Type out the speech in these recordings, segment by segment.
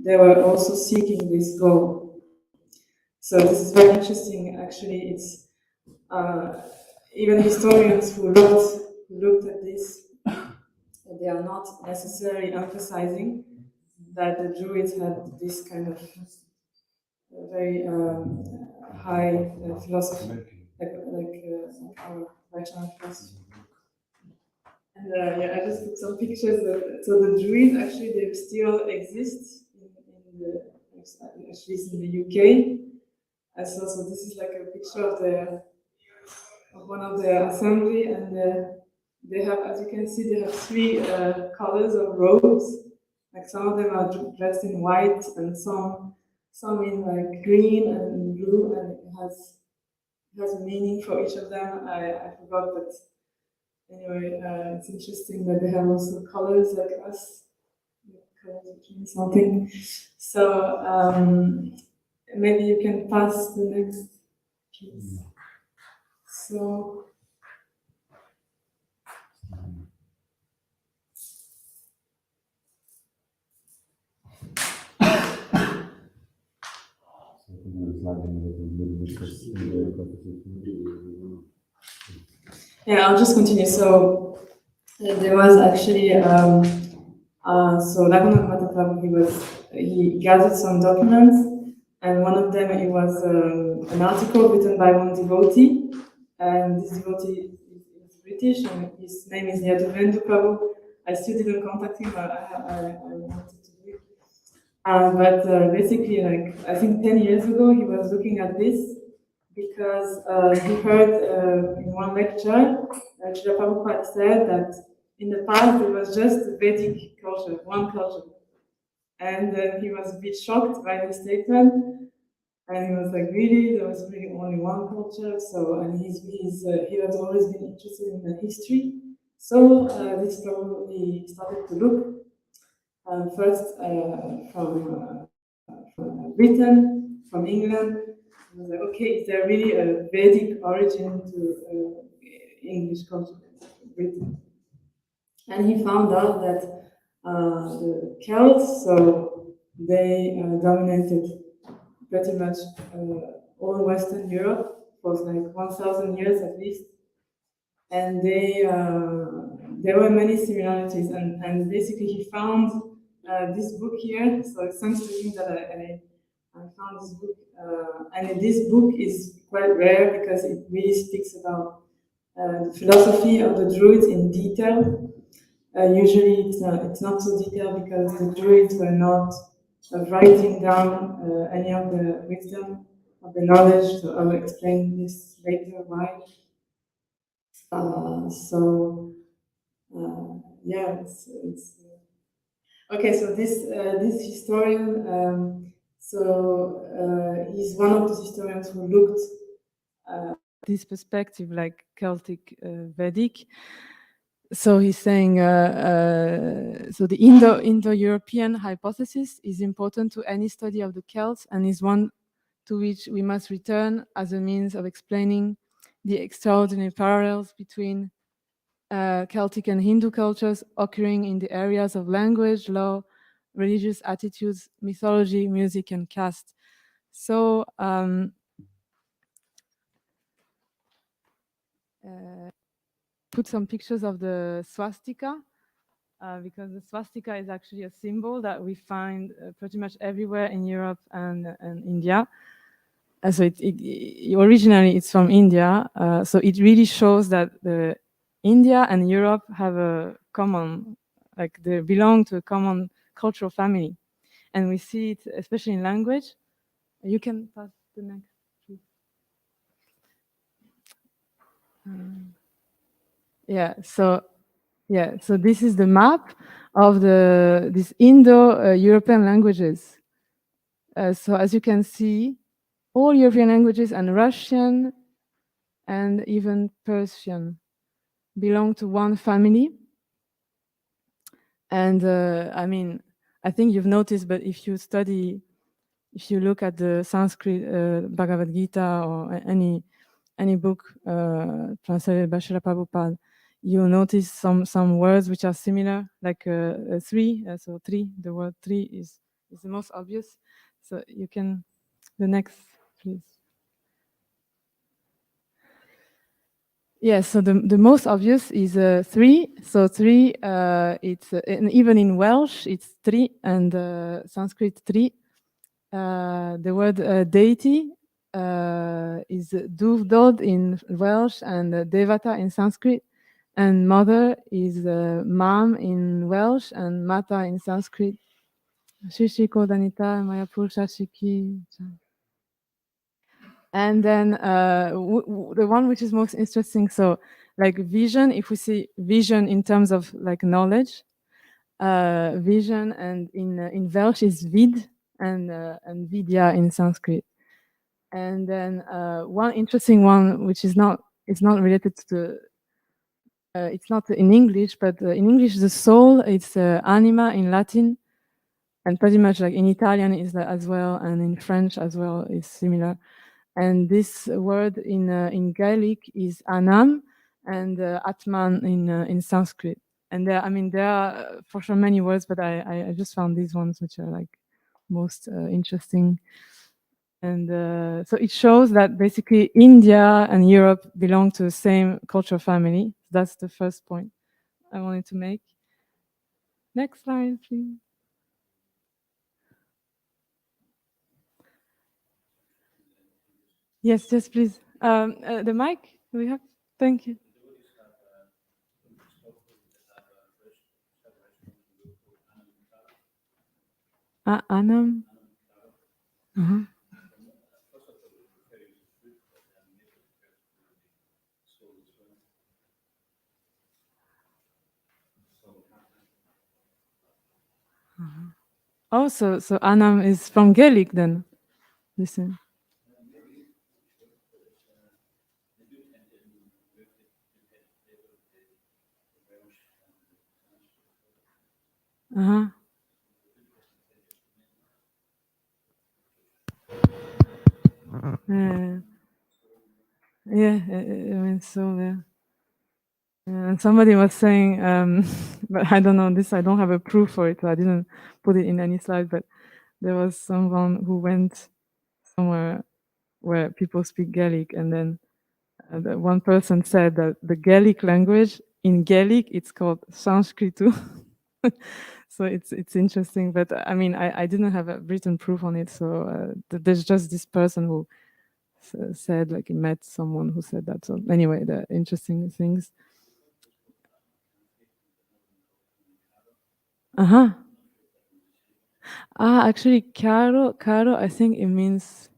they were also seeking this goal. So this is very interesting. Actually, it's even historians who looked at this, they are not necessarily emphasizing that the Druids had this kind of very high philosophy, like our Vaishnava philosophy. And yeah, I just put some pictures. So the Druids actually they still exist in the at least in the UK. So this is like a picture of one of the assembly, and they have, as you can see, they have three colors of robes. Like some of them are dressed in white, and some in like green and blue, and it has a meaning for each of them. I forgot, but anyway, it's interesting that they have also colors like us. Colors which mean something. So maybe you can pass the next piece. So. Yeah, I'll just continue. So there was actually so he gathered some documents, and one of them it was an article written by one devotee, and this devotee is British, and his name is Yaduvendra Prabhu. I still didn't contact him. I wanted to do it. But basically, like I think 10 years ago, he was looking at this because he heard in one lecture, Srila Prabhupada said that in the past it was just Vedic culture, one culture. And then he was a bit shocked by this statement. And he was like, really? There was really only one culture? So, and he has always been interested in the history. So this Prabhu, he started to look first from Britain, from England. I was like, okay, is there really a Vedic origin to English culture in Britain? And he found out that the Celts, so they dominated pretty much all Western Europe for like 1,000 years at least. And there were many similarities, and basically he found this book here. So it's thanks to him that I found this book, and this book is quite rare because it really speaks about the philosophy of the Druids in detail. Usually it's not so detailed because the Druids were not writing down any of the wisdom of the knowledge, so I'll explain this later why. Yeah, it's okay. So this historian, he's one of the historians who looked this perspective, like Celtic Vedic. So he's saying, so the Indo-European hypothesis is important to any study of the Celts and is one to which we must return as a means of explaining the extraordinary parallels between Celtic and Hindu cultures occurring in the areas of language, law, religious attitudes, mythology, music, and caste. So put some pictures of the swastika, because the swastika is actually a symbol that we find pretty much everywhere in Europe and India. So originally it's from India, so it really shows that India and Europe have a common, like they belong to a common cultural family. And we see it especially in language. You can pass the next, please. So this is the map of these Indo-European languages. So as you can see, all European languages and Russian and even Persian belong to one family. And I mean, I think you've noticed, but if you look at the Sanskrit Bhagavad Gita or any book translated by Srila Prabhupada, you'll notice some words which are similar, like three. So three, the word three is is the most obvious. So you can, the next, please. Yes, so the most obvious is 3. So 3, it's and even in Welsh it's 3 and Sanskrit 3. The word deity is Duvdod in Welsh and Devata in Sanskrit, and mother is Mam in Welsh and Mata in Sanskrit. Shishiko Danita Mayapur Shashiki. And then the one which is most interesting, so like vision, if we see vision in terms of like knowledge, vision, and in Welsh is vid and vidya in Sanskrit. And then one interesting one, which is not, it's not related to it's not in English, but in English the soul, it's anima in Latin, and pretty much like in Italian is that as well, and in French as well is similar. And this word in Gaelic is anam, and atman in Sanskrit. And there, I mean, there are for sure many words, but I just found these ones which are like most interesting. And so it shows that basically India and Europe belong to the same cultural family. That's the first point I wanted to make. Next slide, please. Yes, yes, please. The mic, we have. Thank you. Anam. Uh-huh. Uh-huh. Oh, so Anam is from Gaelic then. Listen. Uh-huh. Yeah, I mean, so yeah. And somebody was saying, but I don't know this. I don't have a proof for it, so I didn't put it in any slide. But there was someone who went somewhere where people speak Gaelic, and then the one person said that the Gaelic language in Gaelic it's called Sanskrit. So it's interesting, but I mean I didn't have a written proof on it. So there's just this person who said like he met someone who said that. So anyway, the interesting things. Uh-huh. Actually, caro, I think it means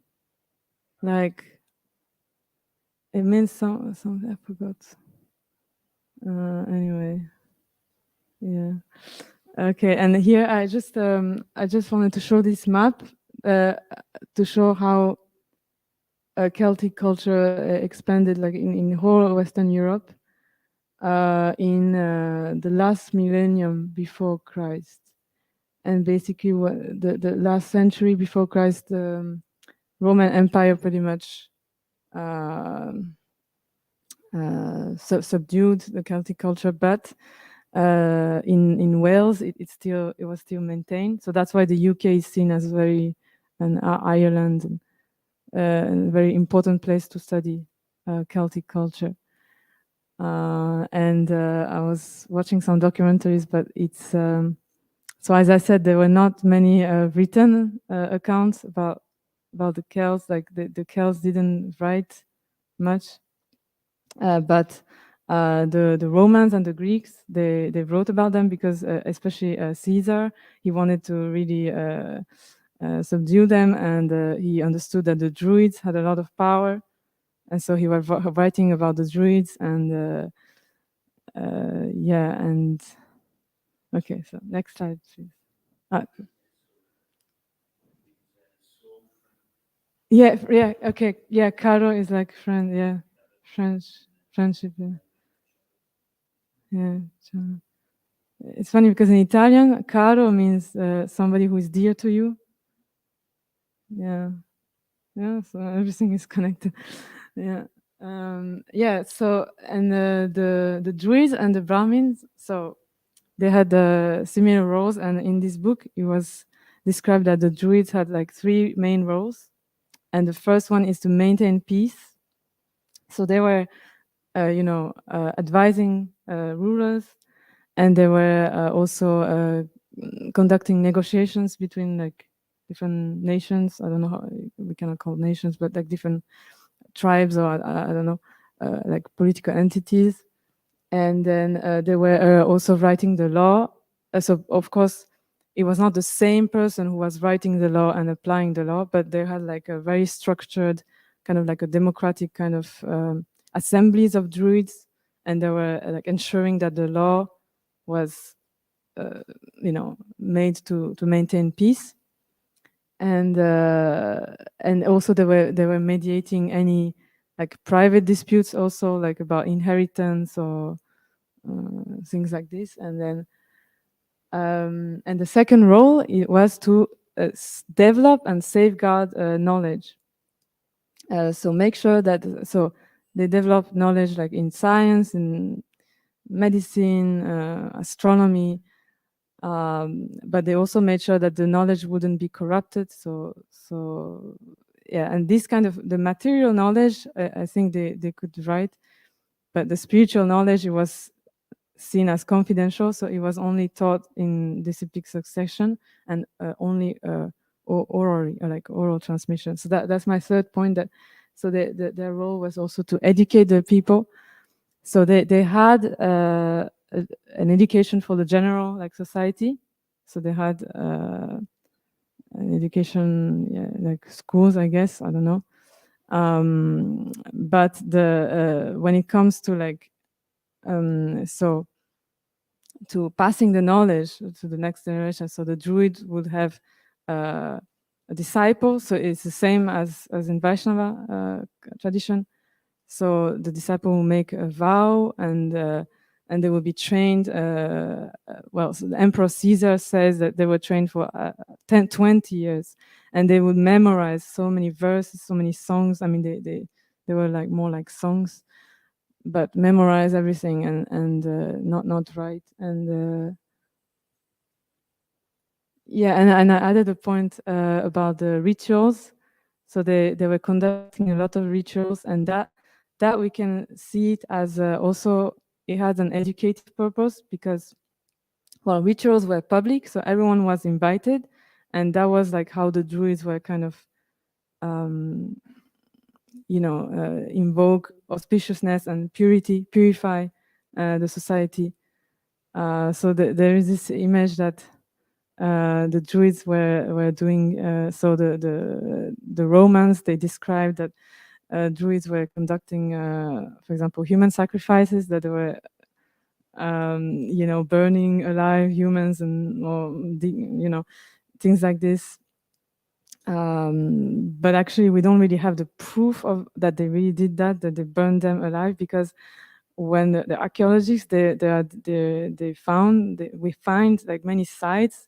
like, it means some I forgot. Anyway, yeah. Okay, and here I just wanted to show this map to show how Celtic culture expanded like in whole Western Europe in the last millennium before Christ. And basically the last century before Christ, Roman Empire pretty much subdued the Celtic culture, but in Wales it was still maintained. So that's why the UK is seen as very, and Ireland, a very important place to study Celtic culture. And I was watching some documentaries, but it's so as I said, there were not many written accounts about the Celts. Like the Celts didn't write much, but the Romans and the Greeks, they wrote about them because especially Caesar, he wanted to really subdue them, and he understood that the Druids had a lot of power, and so he was writing about the Druids, and yeah, and okay, so next slide, please. Yeah, okay, yeah, caro is like friend, yeah, friendship, yeah. Yeah, it's funny because in Italian, caro means somebody who is dear to you. Yeah, yeah. So everything is connected. Yeah, yeah. So and the Druids and the Brahmins, so they had similar roles, and in this book, described that the Druids had like 3 main roles, and the first one is to maintain peace. So they were, advising rulers, and they were also conducting negotiations between like different nations. I don't know how we cannot call nations, but like different tribes, or I don't know, like political entities. And then they were also writing the law. So of course, it was not the same person who was writing the law and applying the law, but they had like a very structured, kind of like a democratic kind of assemblies of druids, and they were like ensuring that the law was, made to maintain peace. And also they were mediating any like private disputes, also like about inheritance or things like this. And then and the second role, it was to develop and safeguard knowledge. So make sure that, so they develop knowledge like in science, in medicine, astronomy, but they also made sure that the knowledge wouldn't be corrupted. So yeah, and this kind of the material knowledge, I think they could write, but the spiritual knowledge, it was seen as confidential, so it was only taught in disciplic succession, and only orally, like oral transmission. So that's my third point, that so their role was also to educate the people. So they had an education for the general like society. So they had an education, yeah, like schools, I guess, I don't know. But the when it comes to like so to passing the knowledge to the next generation, so the druid would have a disciple. So it's the same as in Vaishnava tradition. So the disciple will make a vow, and they will be trained. Well, so the Emperor Caesar says that they were trained for 20 years, and they would memorize so many verses, so many songs. I mean, they were like more like songs, but memorize everything and not write. And yeah, and I added a point about the rituals. So they were conducting a lot of rituals, and that we can see it as also it has an educative purpose, because, well, rituals were public, so everyone was invited, and that was like how the druids were kind of invoke auspiciousness and purify the society. So there is this image that the druids were doing. So the Romans, they described that druids were conducting, for example, human sacrifices, that they were burning alive humans, and things like this. But actually, we don't really have the proof of that they really did that they burned them alive, because when the archaeologists we find like many sites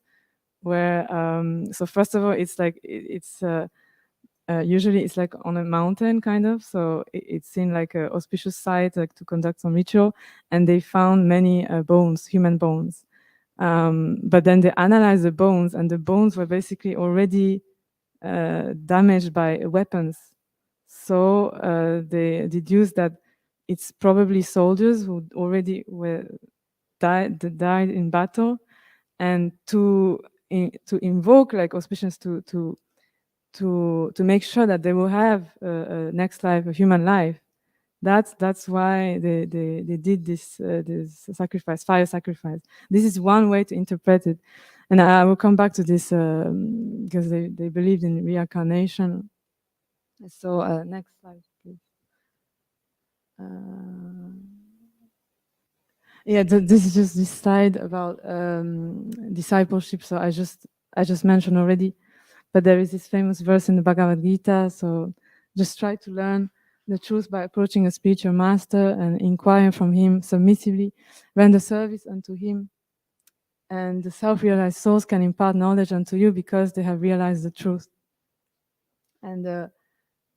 where so first of all, it's like it's usually it's like on a mountain kind of, so it seemed like an auspicious site, like to conduct some ritual, and they found many bones, human bones. But then they analyzed the bones, and the bones were basically already damaged by weapons. So they deduced that it's probably soldiers who already died in battle, and to invoke like auspicious to make sure that they will have a next life, a human life. That's why they did this sacrifice, fire sacrifice. This is one way to interpret it, and I will come back to this because they believed in reincarnation. So next slide, please. Yeah, this is just this slide about discipleship. So I just mentioned already, but there is this famous verse in the Bhagavad Gita. So just try to learn the truth by approaching a spiritual master and inquire from him submissively, render service unto him, and the self-realized souls can impart knowledge unto you because they have realized the truth. And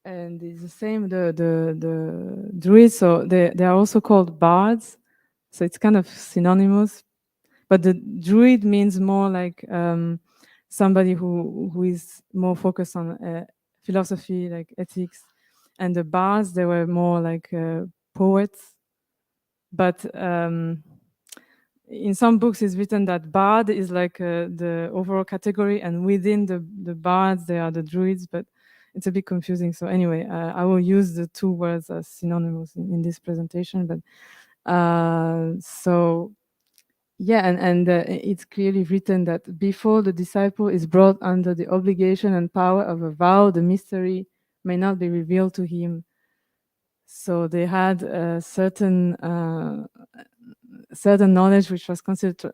it's the same, the druids, so they are also called bards, so it's kind of synonymous, but the druid means more like somebody who is more focused on philosophy, like ethics, and the bards, they were more like poets. But in some books it's written that bard is like the overall category, and within the bards they are the druids, but it's a bit confusing. So anyway, I will use the two words as synonymous in this presentation. But so yeah, and it's clearly written that before the disciple is brought under the obligation and power of a vow, the mystery may not be revealed to him. So they had a certain knowledge which was considered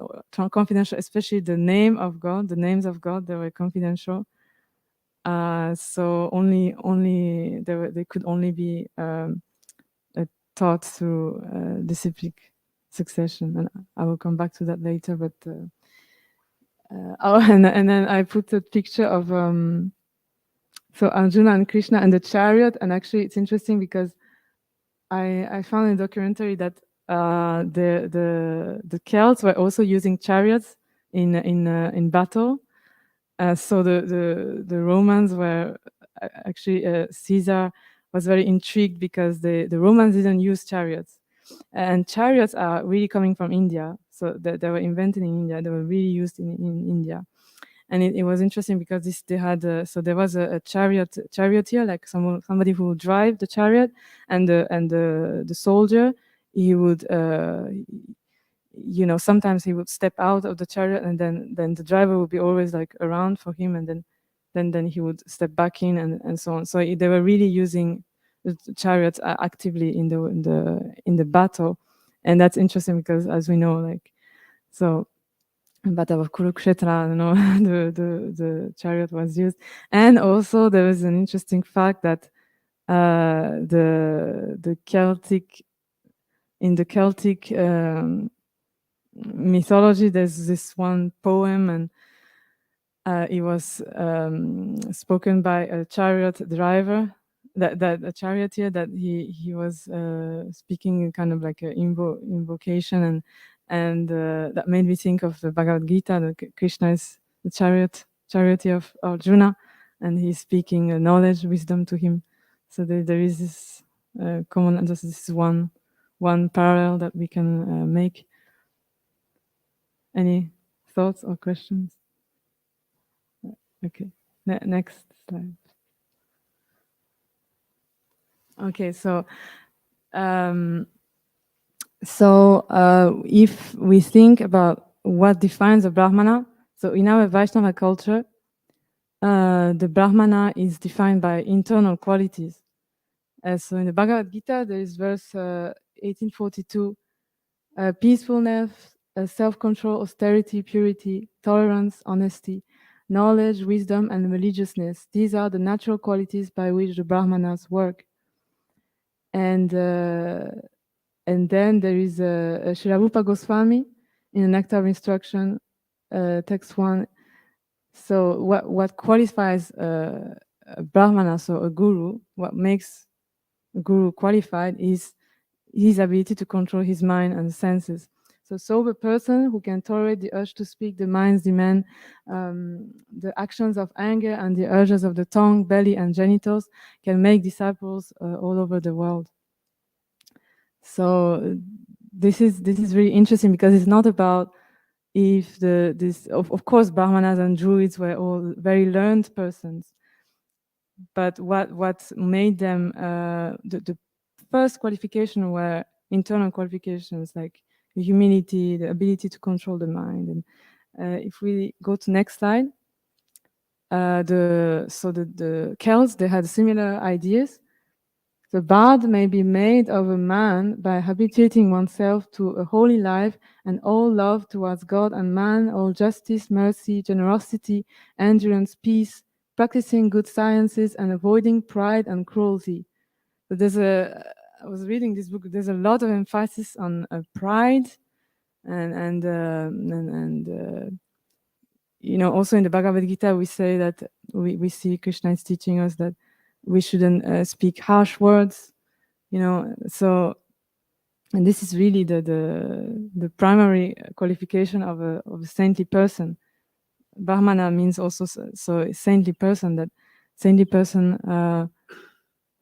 confidential, especially the name of God. The names of God, they were confidential. So only they could only be taught through disciplic succession, and I will come back to that later. But and then I put a picture of so Arjuna and Krishna and the chariot, and actually it's interesting because I found in a documentary that the Celts were also using chariots in battle. So the Romans were actually Caesar was very intrigued because the Romans didn't use chariots, and chariots are really coming from India. So they were invented in India. They were really used in India. And it was interesting because they had so there was a charioteer, like somebody who would drive the chariot, and the soldier, he would sometimes he would step out of the chariot, and then the driver would be always like around for him, and then he would step back in, and so on. So they were really using the chariots actively in the battle. And that's interesting because, as we know, like, so Battle of Kurukshetra, the chariot was used. And also there is an interesting fact that the Celtic, in the Celtic mythology, there's this one poem, and it was spoken by a chariot driver, that a charioteer, that he was speaking kind of like an invocation, and that made me think of the Bhagavad Gita. That Krishna is the charioteer of Arjuna, and he's speaking knowledge, wisdom to him. So there is this common, just this one parallel that we can make. Any thoughts or questions? Okay, next slide. Okay, so if we think about what defines a Brahmana, so in our Vaishnava culture, the Brahmana is defined by internal qualities. So in the Bhagavad Gita, there is verse 1842, peacefulness, self-control, austerity, purity, tolerance, honesty, knowledge, wisdom, and religiousness. These are the natural qualities by which the Brahmanas work. And then there is a Srila Rupa Goswami in the Nectar of Instruction, text 1. So what qualifies a Brahmana, so a guru, what makes a guru qualified is his ability to control his mind and senses. So sober person who can tolerate the urge to speak, the mind's demand, the actions of anger and the urges of the tongue, belly, and genitals, can make disciples all over the world. So this is really interesting because it's not about if of course Brahmanas and Druids were all very learned persons, but what made them the first qualification were internal qualifications like humility, the ability to control the mind. And if we go to next slide, the Celts, they had similar ideas. The bard may be made of a man by habituating oneself to a holy life and all love towards God and man, all justice, mercy, generosity, endurance, peace, practicing good sciences and avoiding pride and cruelty. So I was reading this book, there's a lot of emphasis on pride and also in the Bhagavad Gita, we say that we see Krishna is teaching us that we shouldn't speak harsh words, so, and this is really the primary qualification of a saintly person. Brahmana means also so a saintly person. That saintly person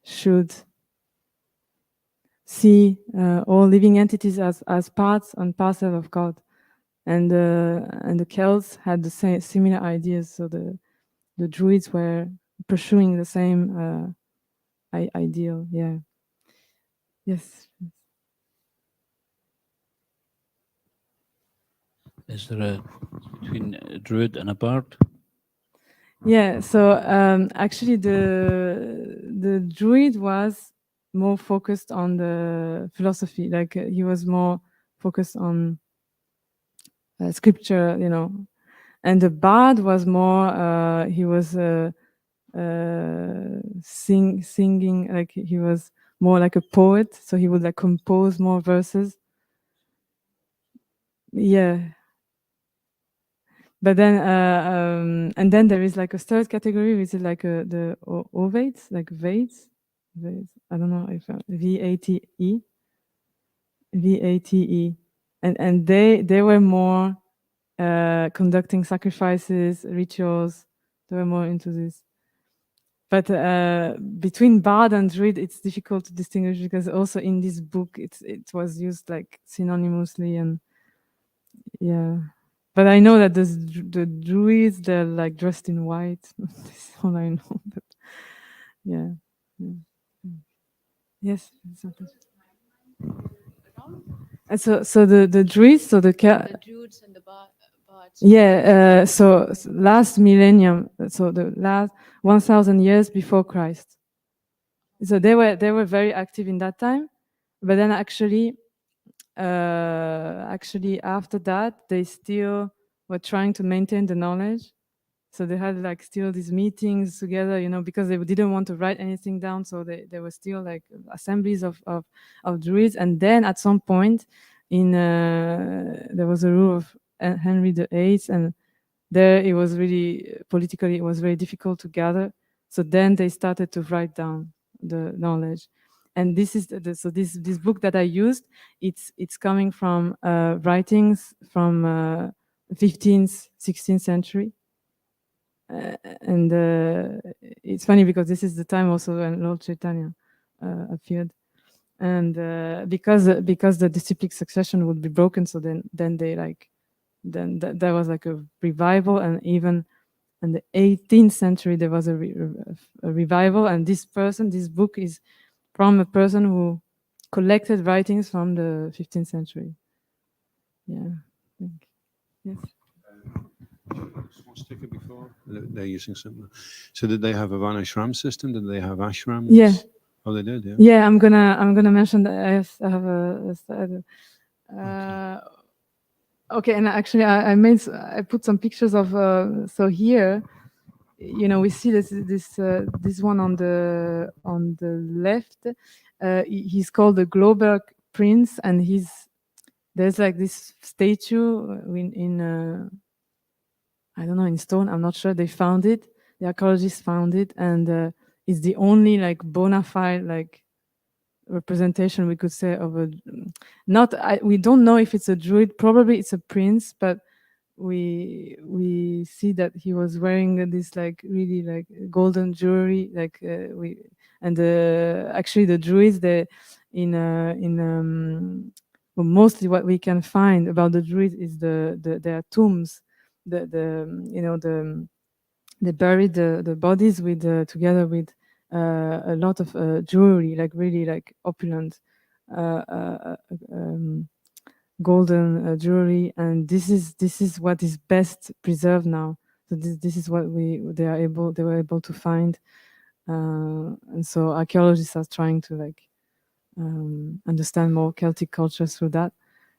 should see all living entities as parts and parcel of God, and the Celts had the same similar ideas. So the Druids were pursuing the same ideal. Yeah. Yes. Is there a between a druid and a bard? Yeah. So actually, the Druid was more focused on the philosophy. Like he was more focused on scripture, you know, and the bard was more. He was singing, like he was more like a poet. So he would like compose more verses. Yeah. But then, and then there is like a third category, which is like the ovates, like Vades. I don't know if VATE, VATE, and they were more conducting sacrifices, rituals. They were more into this. But between bard and druid, it's difficult to distinguish because also in this book, it was used like synonymously, and yeah. But I know that the druids, they're like dressed in white. That's all I know. But yeah. Yes. And so the druids, so the Druids and the bards. yeah. So last millennium, so the last 1,000 years before Christ. So they were very active in that time, but then actually after that they still were trying to maintain the knowledge. So they had like still these meetings together, you know, because they didn't want to write anything down. So they were still like assemblies of druids. And then at some point there was a rule of Henry VIII, and there it was really politically, it was very difficult to gather. So then they started to write down the knowledge. And this is so this book that I used, it's coming from writings from 15th, 16th century. And it's funny because this is the time also when Lord Chaitanya appeared, and because the disciplic succession would be broken, so then they like there was like a revival, and even in the 18th century there was a revival, and this book is from a person who collected writings from the 15th century. Yeah, I think. Yes. Swastika before? They're using something. So did they have a Varnashram system? Did they have ashrams? Yeah. Oh, they did. Yeah. Yeah, I'm gonna mention that. Yes, I have a slide. Okay, and actually, I put some pictures of. So here, you know, we see this one on the left. He's called the Globerg Prince, and there's like this statue in I don't know, in stone. I'm not sure. They found it. The archaeologists found it, and it's the only like bona fide like representation, we could say, of a we don't know if it's a druid. Probably it's a prince, but we see that he was wearing this like really like golden jewelry, like actually the druids, they well, mostly what we can find about the druids is their tombs, you know, they buried the bodies with together with a lot of jewelry, like really like opulent uh, uh, golden jewelry, and this is what is best preserved now. So this is what they were able to find, and so archaeologists are trying to like understand more Celtic culture through that.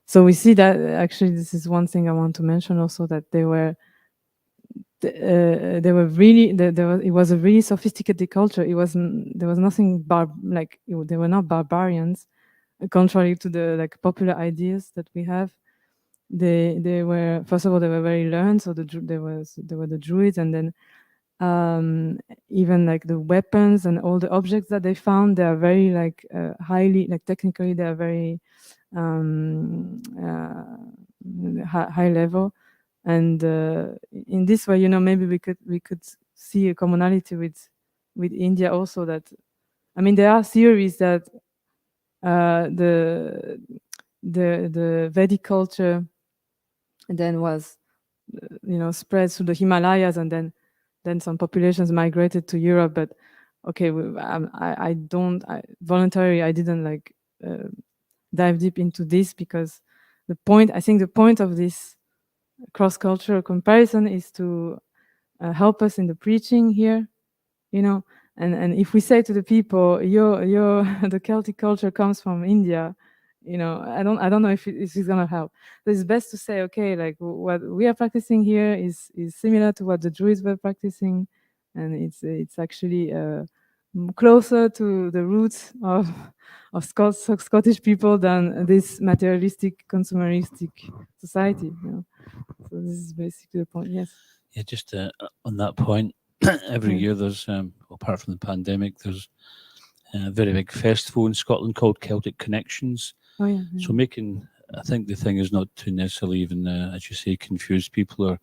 So we see that actually this is one thing I want to mention also, that they were really it was a really sophisticated culture. There was nothing they were not barbarians, contrary to the like popular ideas that we have. They were, first of all, they were very learned. So there were the druids, and then even like the weapons and all the objects that they found, they are very like highly, like technically they are very high level. And in this way, maybe we could see a commonality with India also. That, I mean, there are theories that the Vedic culture then was spread through the Himalayas, and then some populations migrated to Europe. But okay, I voluntarily I didn't like dive deep into this, because I think the point of this cross-cultural comparison is to help us in the preaching here, and if we say to the people, your the Celtic culture comes from India, I don't know if it's gonna help. So it's best to say, okay, like what we are practicing here is similar to what the Druids were practicing, and it's actually closer to the roots of Scottish people than this materialistic, consumeristic society. So this is basically the point. Yes. Yeah, just on that point, every year there's, apart from the pandemic, there's a very big festival in Scotland called Celtic Connections. Oh yeah. So I think the thing is not to necessarily even, as you say, confuse people or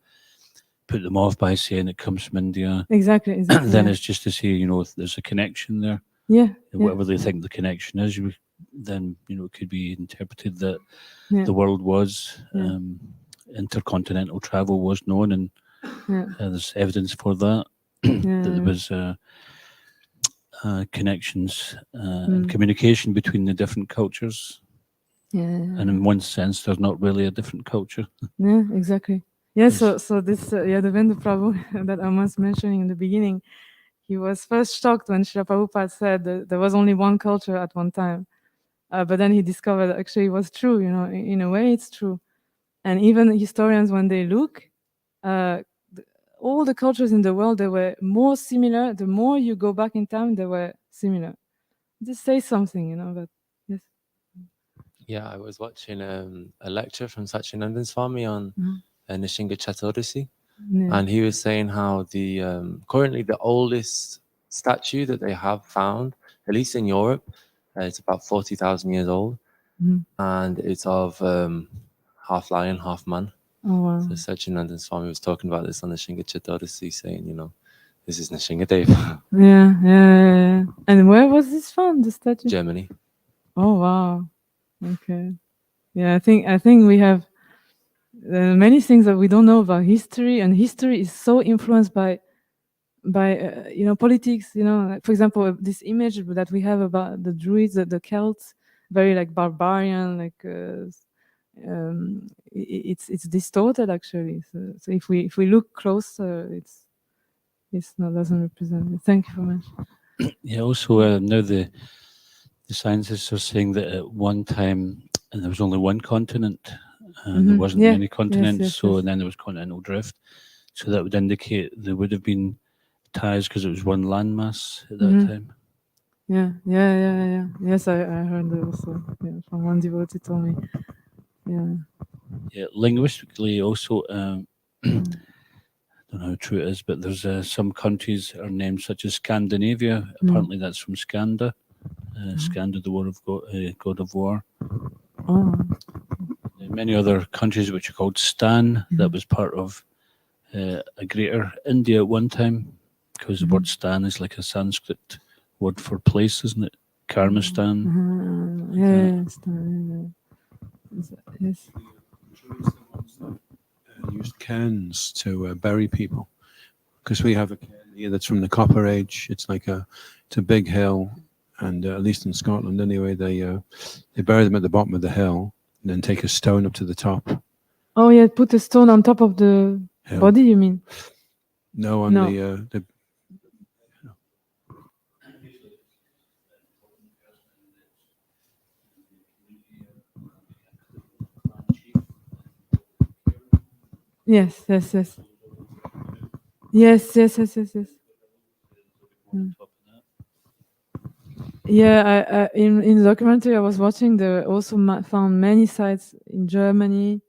put them off by saying it comes from India. Exactly. Then yeah. it's just to say, there's a connection there. Yeah. And whatever they think the connection is, then, it could be interpreted that Yeah. the world was, Yeah. intercontinental travel was known, and there's evidence for that. Yeah. That there was connections and communication between the different cultures. Yeah. And in one sense, there's not really a different culture. Yeah, exactly. Yeah, so this Yadavendra Prabhu that I was mentioning in the beginning, he was first shocked when Srila Prabhupada said that there was only one culture at one time. But then he discovered that actually it was true, in a way it's true. And even historians, when they look, all the cultures in the world, they were more similar. The more you go back in time, they were similar. This says something, but yes. Yeah, I was watching a lecture from Sachinandan Swami on Nishinga Chaturdasi, and he was saying how the currently the oldest statue that they have found, at least in Europe, it's about 40,000 years old, and it's of half lion, half man. Oh, wow. So Sachinandan Swami was talking about this on Nishinga Chaturdasi, saying, this is Nishinga Deva. Yeah. And where was this found, the statue? Germany. Oh, wow. Okay. Yeah, I think we have many things that we don't know about history, and history is so influenced by politics. For example, this image that we have about the Druids, the Celts, very like barbarian, like it's distorted actually. So if we look closer, it's not doesn't represent it. Thank you very much. Yeah. Also, now the scientists are saying that at one time there was only one continent, and there wasn't many continents. Yes. And then there was continental drift. So that would indicate there would have been ties because it was one landmass at that time. Yeah. Yes, I heard that also. Yeah, from one devotee told me. Yeah. Yeah. Linguistically, also, I don't know how true it is, but there's some countries that are named such as Scandinavia. Apparently, that's from Skanda. Skanda, the word of god of war. Oh. Many other countries which are called Stan, that was part of a greater India at one time, because the word Stan is like a Sanskrit word for place, isn't it? Karmastan. Stan. Yes. Used cairns to bury people, because we have a cairn here that's from the Copper Age. It's like it's a big hill, and at least in Scotland anyway, they bury them at the bottom of the hill and then take a stone up to the top. Oh yeah, put a stone on top of the hill. Body, you mean? No, on the Yes. Yeah, in the documentary I was watching, there also found many sites in Germany,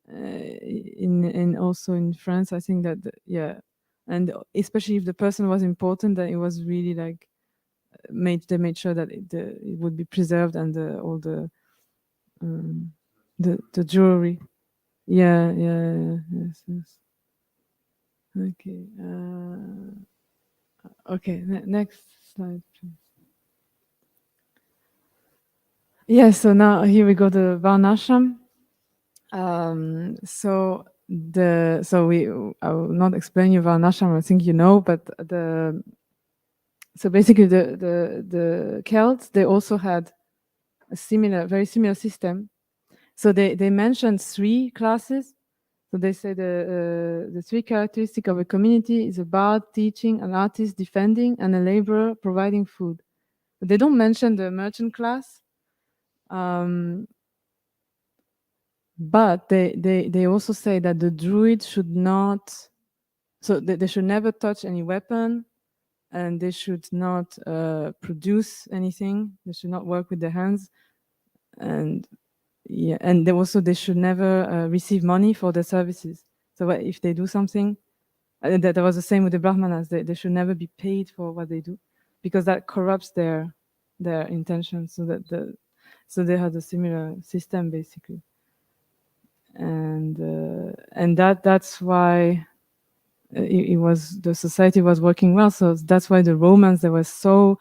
in also in France. I think that and especially if the person was important, that it was really like they made sure that it would be preserved, and all the jewelry. Yeah, yes. Okay. Okay, next slide, please. Yeah, so now here we go to Varnashram. So I will not explain you Varnashram, I think you know, but so basically the Celts, they also had a very similar system. So they mentioned 3 classes. So they say the 3 characteristics of a community is a bard teaching, an artist defending, and a laborer providing food. But they don't mention the merchant class. But they also say that the druids should not, so they should never touch any weapon, and they should not produce anything. They should not work with their hands, and yeah, and they should never receive money for their services. So if they do something, that was the same with the Brahmanas. They should never be paid for what they do, because that corrupts their intentions. So they had a similar system basically, and that's why the society was working well. So that's why the Romans, they were so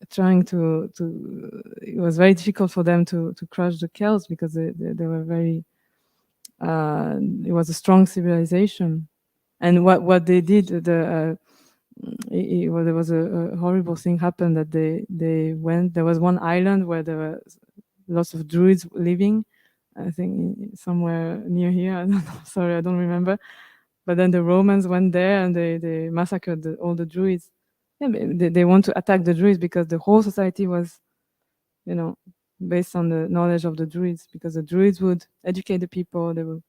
trying to it was very difficult for them to crush the Celts, because they were very it was a strong civilization. And what they did, there was a horrible thing happened, that they went, there was one island where there were lots of Druids living, I think somewhere near here, I don't know, sorry, I don't remember. But then the Romans went there and they massacred all the Druids. Yeah, they want to attack the Druids because the whole society was, based on the knowledge of the Druids, because the Druids would educate the people, they would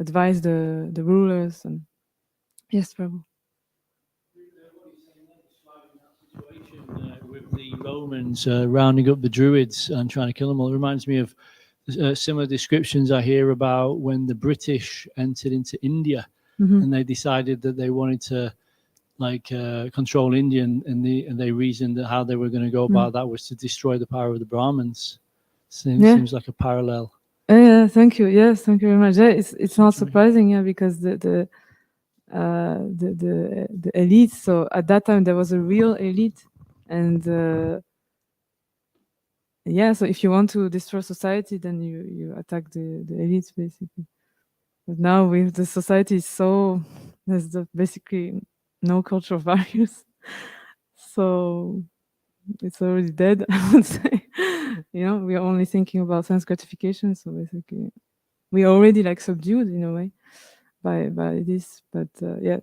advise the rulers. And yes, Prabhu. With the Romans rounding up the Druids and trying to kill them all, it reminds me of similar descriptions I hear about when the British entered into India, and they decided that they wanted to control India, and they reasoned that how they were going to go about that was to destroy the power of the Brahmins. Seems like a parallel. Yeah, thank you. Yes, thank you very much. Yeah, it's not surprising, yeah, because the elite. So at that time there was a real elite, and yeah. So if you want to destroy society, then you attack the elites basically. But now with the society, there's basically no cultural values, so it's already dead, I would say. We are only thinking about sense gratification. So basically, we are already subdued in a way by this. But yeah.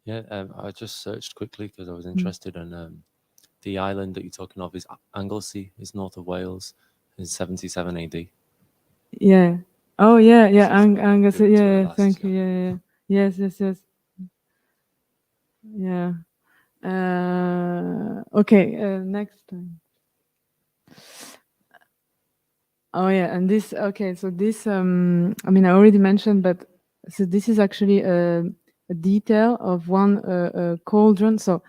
Yeah, I just searched quickly because I was interested in the island that you're talking of is Anglesey, is north of Wales, is 77 AD. Yeah. Oh yeah, yeah. Anglesey. Yeah. Thank you. Yeah. Yes. Yeah. Okay. Next time. Oh yeah, and this. Okay, so this. I mean, I already mentioned, but so this is actually a detail of one cauldron. So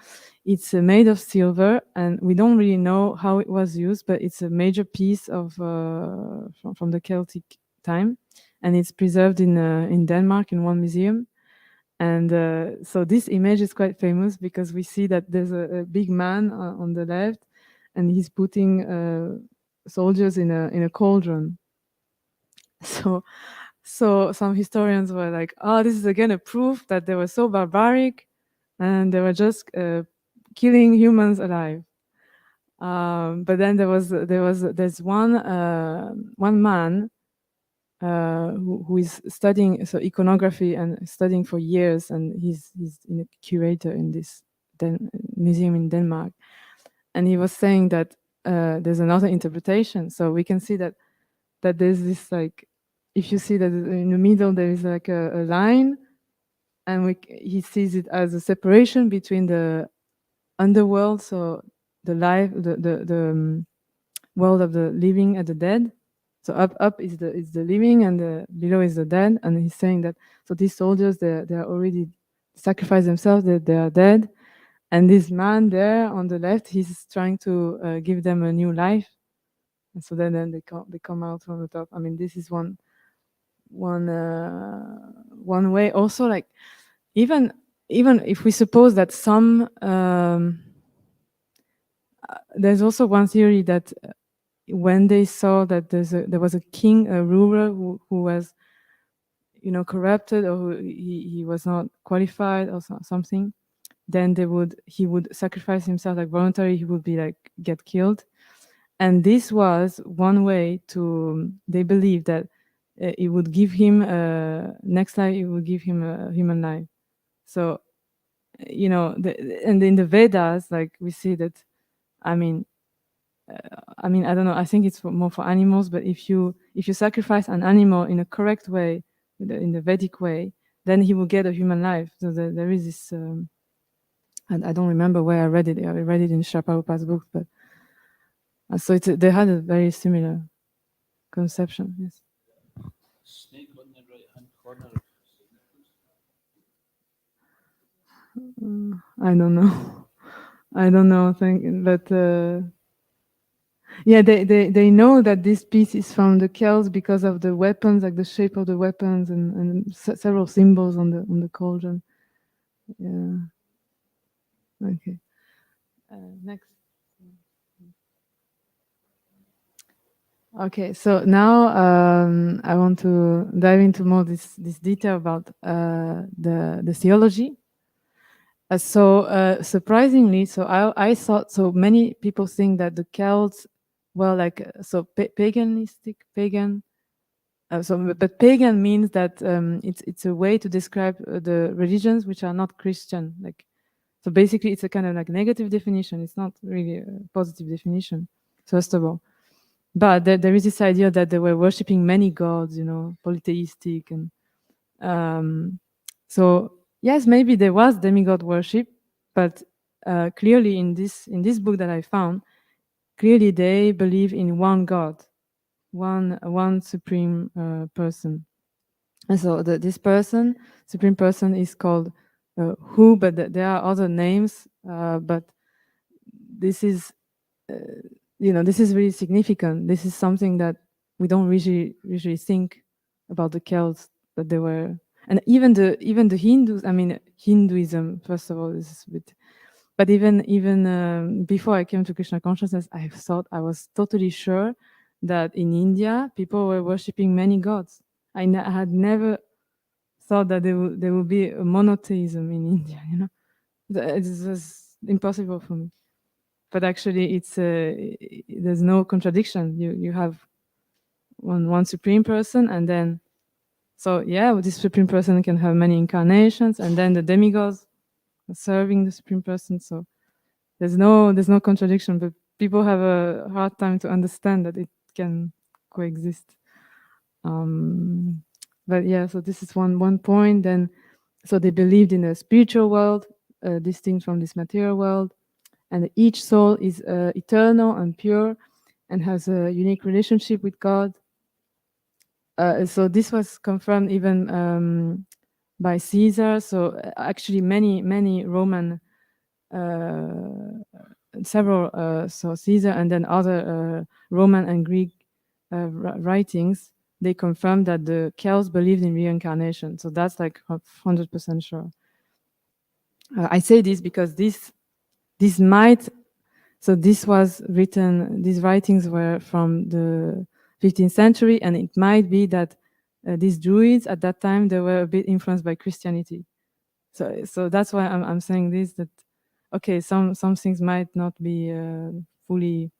it's made of silver, and we don't really know how it was used, but it's a major piece of from the Celtic time, and it's preserved in Denmark in one museum. And so this image is quite famous because we see that there's a big man on the left, and he's putting soldiers in a cauldron. So some historians were like, "Oh, this is again a proof that they were so barbaric, and they were just killing humans alive." But then there's one man who is studying iconography and studying for years, and he's a curator in this museum in Denmark, and he was saying that there's another interpretation. So we can see that there's this if you see that in the middle there is a line, and he sees it as a separation between the underworld, so the life, the world of the living and the dead. So up is the living, and below is the dead. And he's saying that so these soldiers they are already sacrificed themselves, they are dead, and this man there on the left, he's trying to give them a new life, and so then they come out from the top. I mean, this is one one way. Also, like even if we suppose that some there's also one theory that when they saw that there was a king, a ruler who was, you know, corrupted, or who he was not qualified or something, then he would sacrifice himself, like voluntarily, he would be like get killed. And this was one way to, they believe that it would give him next life, it would give him a human life. So, you know, and in the Vedas, like we see that, I mean, I don't know, I think it's more for animals, but if you sacrifice an animal in a correct way, in the Vedic way, then he will get a human life. So there is this, I don't remember where I read it. I read it in Sri Prabhupada's book, but so they had a very similar conception. Yes. Snake on the right-hand corner. I don't know. I don't know. But yeah, they know that this piece is from the Celts because of the weapons, like the shape of the weapons, and several symbols on the cauldron. Yeah. Okay. Next. Okay, so now I want to dive into more this detail about the theology. Surprisingly, so I thought, so many people think that the Celts, well, like paganistic, pagan. But pagan means that it's a way to describe the religions which are not Christian. Like, so basically, it's a kind of like negative definition. It's not really a positive definition. First of all. But there is this idea that they were worshipping many gods, you know, polytheistic, and so yes, maybe there was demigod worship, but clearly in this book that I found, clearly they believe in one God, one supreme person, and so this supreme person is called Hu, but there are other names, but this is. You know, this is really significant. This is something that we don't usually think about the Celts, that they were, and even the Hindus. I mean, Hinduism, first of all, is a bit. But even before I came to Krishna consciousness, I was totally sure that in India people were worshipping many gods. I had never thought that there would be a monotheism in India. You know, it was impossible for me. But actually, there's no contradiction. You have one supreme person, and then, so yeah, this supreme person can have many incarnations, and then the demigods are serving the supreme person. So there's no contradiction. But people have a hard time to understand that it can coexist. But yeah, so this is one point. Then, so they believed in a spiritual world, distinct from this material world. And each soul is eternal and pure and has a unique relationship with God. So this was confirmed even by Caesar. So actually many Roman, several, so Caesar and then other Roman and Greek writings, they confirmed that the Celts believed in reincarnation. So that's like 100% sure. I say this because this might. So this was written, these writings were from the 15th century, and it might be that these Druids at that time, they were a bit influenced by Christianity. So that's why I'm saying this, that, okay, some things might not be fully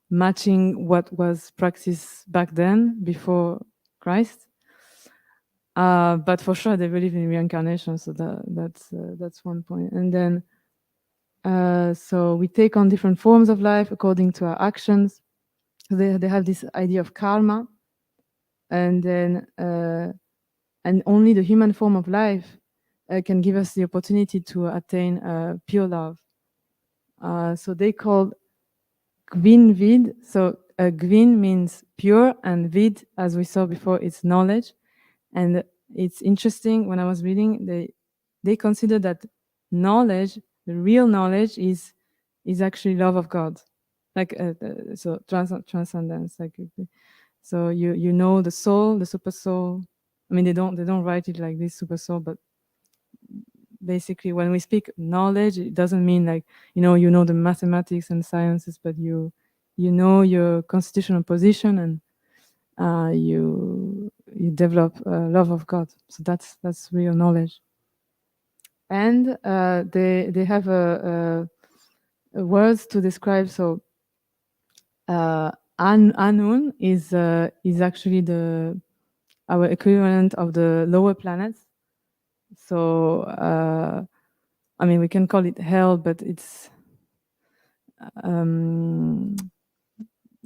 matching what was practiced back then, before Christ. But for sure, they believe in reincarnation, so that's one point. And then, so we take on different forms of life according to our actions. They have this idea of karma, and then and only the human form of life can give us the opportunity to attain pure love. So they call Gwyn Vid. So Gwyn means pure, and Vid, as we saw before, it's knowledge. And it's interesting, when I was reading, they consider that knowledge, the real knowledge, is actually love of God, like so transcendence. Like, so you know the soul, the super soul, I mean, they don't write it like this, super soul, but basically when we speak knowledge, it doesn't mean like, you know the mathematics and sciences, but you know your constitutional position, and you develop love of God. So that's real knowledge. And they have a words to describe. So Anun is actually our equivalent of the lower planets. So I mean, we can call it hell, but it's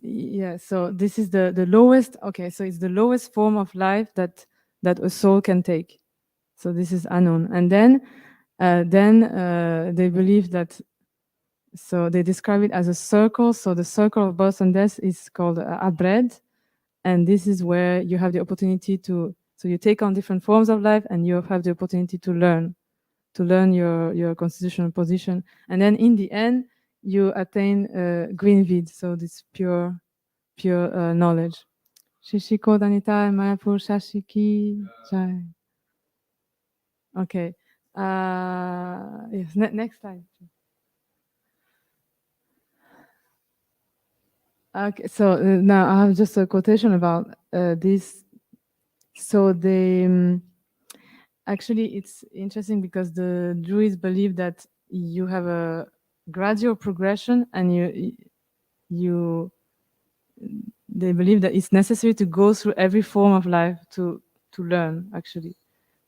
yeah. So this is the lowest. Okay, so it's the lowest form of life that a soul can take. So this is Anun, and then they believe that. So they describe it as a circle. So the circle of birth and death is called Abred, and this is where you have the opportunity to. So you take on different forms of life, and you have the opportunity to learn your constitutional position, and then in the end you attain Greenvid, so this pure knowledge. Shishiko Danita Mayapur Shashiki Jai. Okay. Yes. Next slide. Okay. So now I have just a quotation about this. So they. Actually, it's interesting because the Druids believe that you have a gradual progression, and they believe that it's necessary to go through every form of life to learn, actually.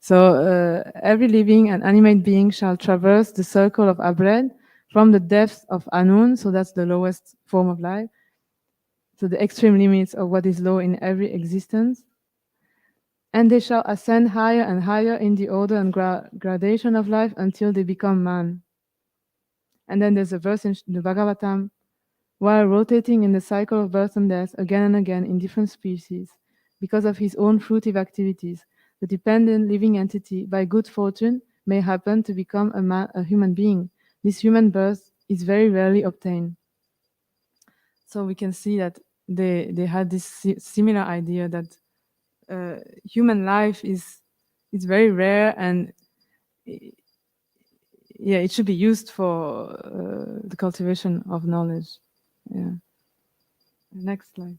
So every living and animate being shall traverse the circle of Abred from the depths of Anun, so that's the lowest form of life, to the extreme limits of what is low in every existence. And they shall ascend higher and higher in the order and gradation of life until they become man. And then there's a verse in the Bhagavatam, while rotating in the cycle of birth and death again and again in different species, because of his own fruitive activities, the dependent living entity, by good fortune, may happen to become a human being. This human birth is very rarely obtained. So we can see that they had this similar idea that human life is very rare, and yeah, it should be used for the cultivation of knowledge. Yeah. Next slide.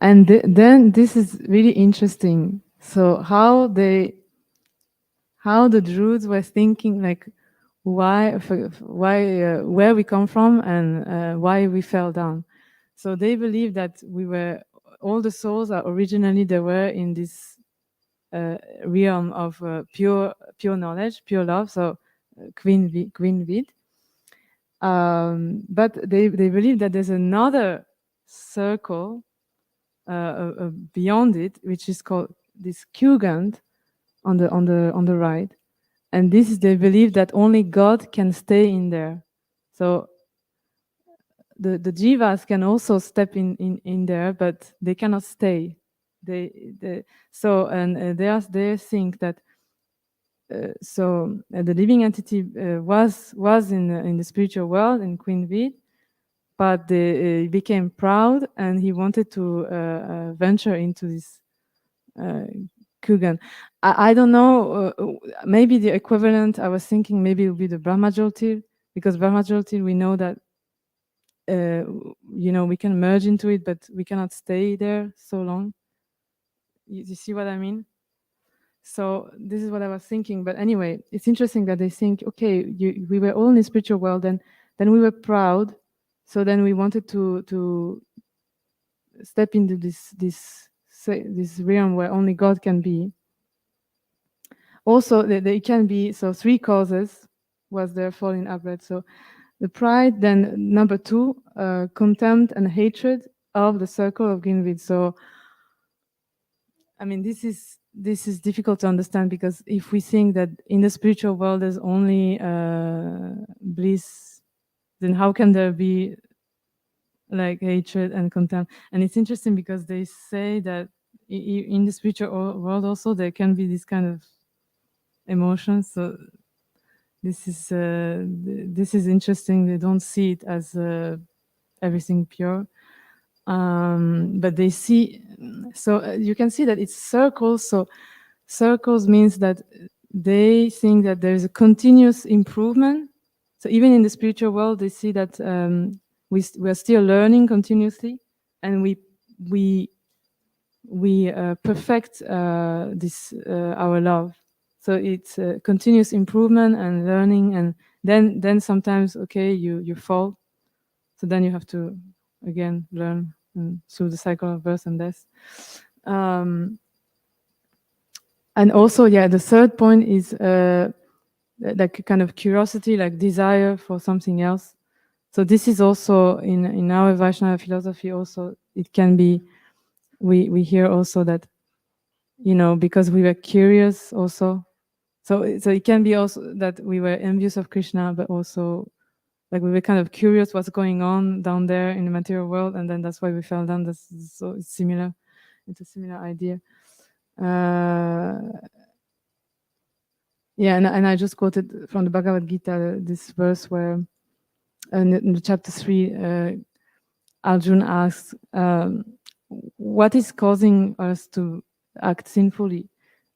And then this is really interesting. So how the Druids were thinking, like why where we come from and why we fell down. So they believe that all the souls are originally they were in this realm of pure knowledge, pure love. So Greenvid. But they believe that there's another circle beyond it, which is called this Kugand on the right, and this is they believe that only God can stay in there. So the jivas can also step in there, but they cannot stay. They think that the living entity was in the spiritual world in Queen Vid, but he became proud and he wanted to venture into this Kugan. I don't know, maybe the equivalent, I was thinking maybe it would be the Brahmajyotir, because Brahmajyotir, we know that, we can merge into it, but we cannot stay there so long. You see what I mean? So this is what I was thinking. But anyway, it's interesting that they think, okay, we were all in the spiritual world, and then we were proud. So then we wanted to step into this realm where only God can be. Also, they can be, so 3 causes was their fall in Abred. So the pride, then number 2, contempt and hatred of the circle of Greenvid. So, I mean, this is difficult to understand, because if we think that in the spiritual world there's only bliss, then how can there be like hatred and contempt? And it's interesting because they say that in the spiritual world also there can be this kind of emotions. So this is interesting. They don't see it as everything pure, but they see So you can see that it's circles. So circles means that they think that there is a continuous improvement. So even in the spiritual world, they see that we are still learning continuously, and we perfect this our love. So it's continuous improvement and learning, and then sometimes you fall, so then you have to again learn through the cycle of birth and death. And also, the third point is like a kind of curiosity, like desire for something else. So this is also in our Vaishnava philosophy. Also, it can be we hear also that, because we were curious also. So it can be also that we were envious of Krishna, but also like we were kind of curious what's going on down there in the material world, and then that's why we fell down. So it's similar. It's a similar idea. And I just quoted from the Bhagavad Gita this verse where in the chapter 3, Arjun asks, what is causing us to act sinfully?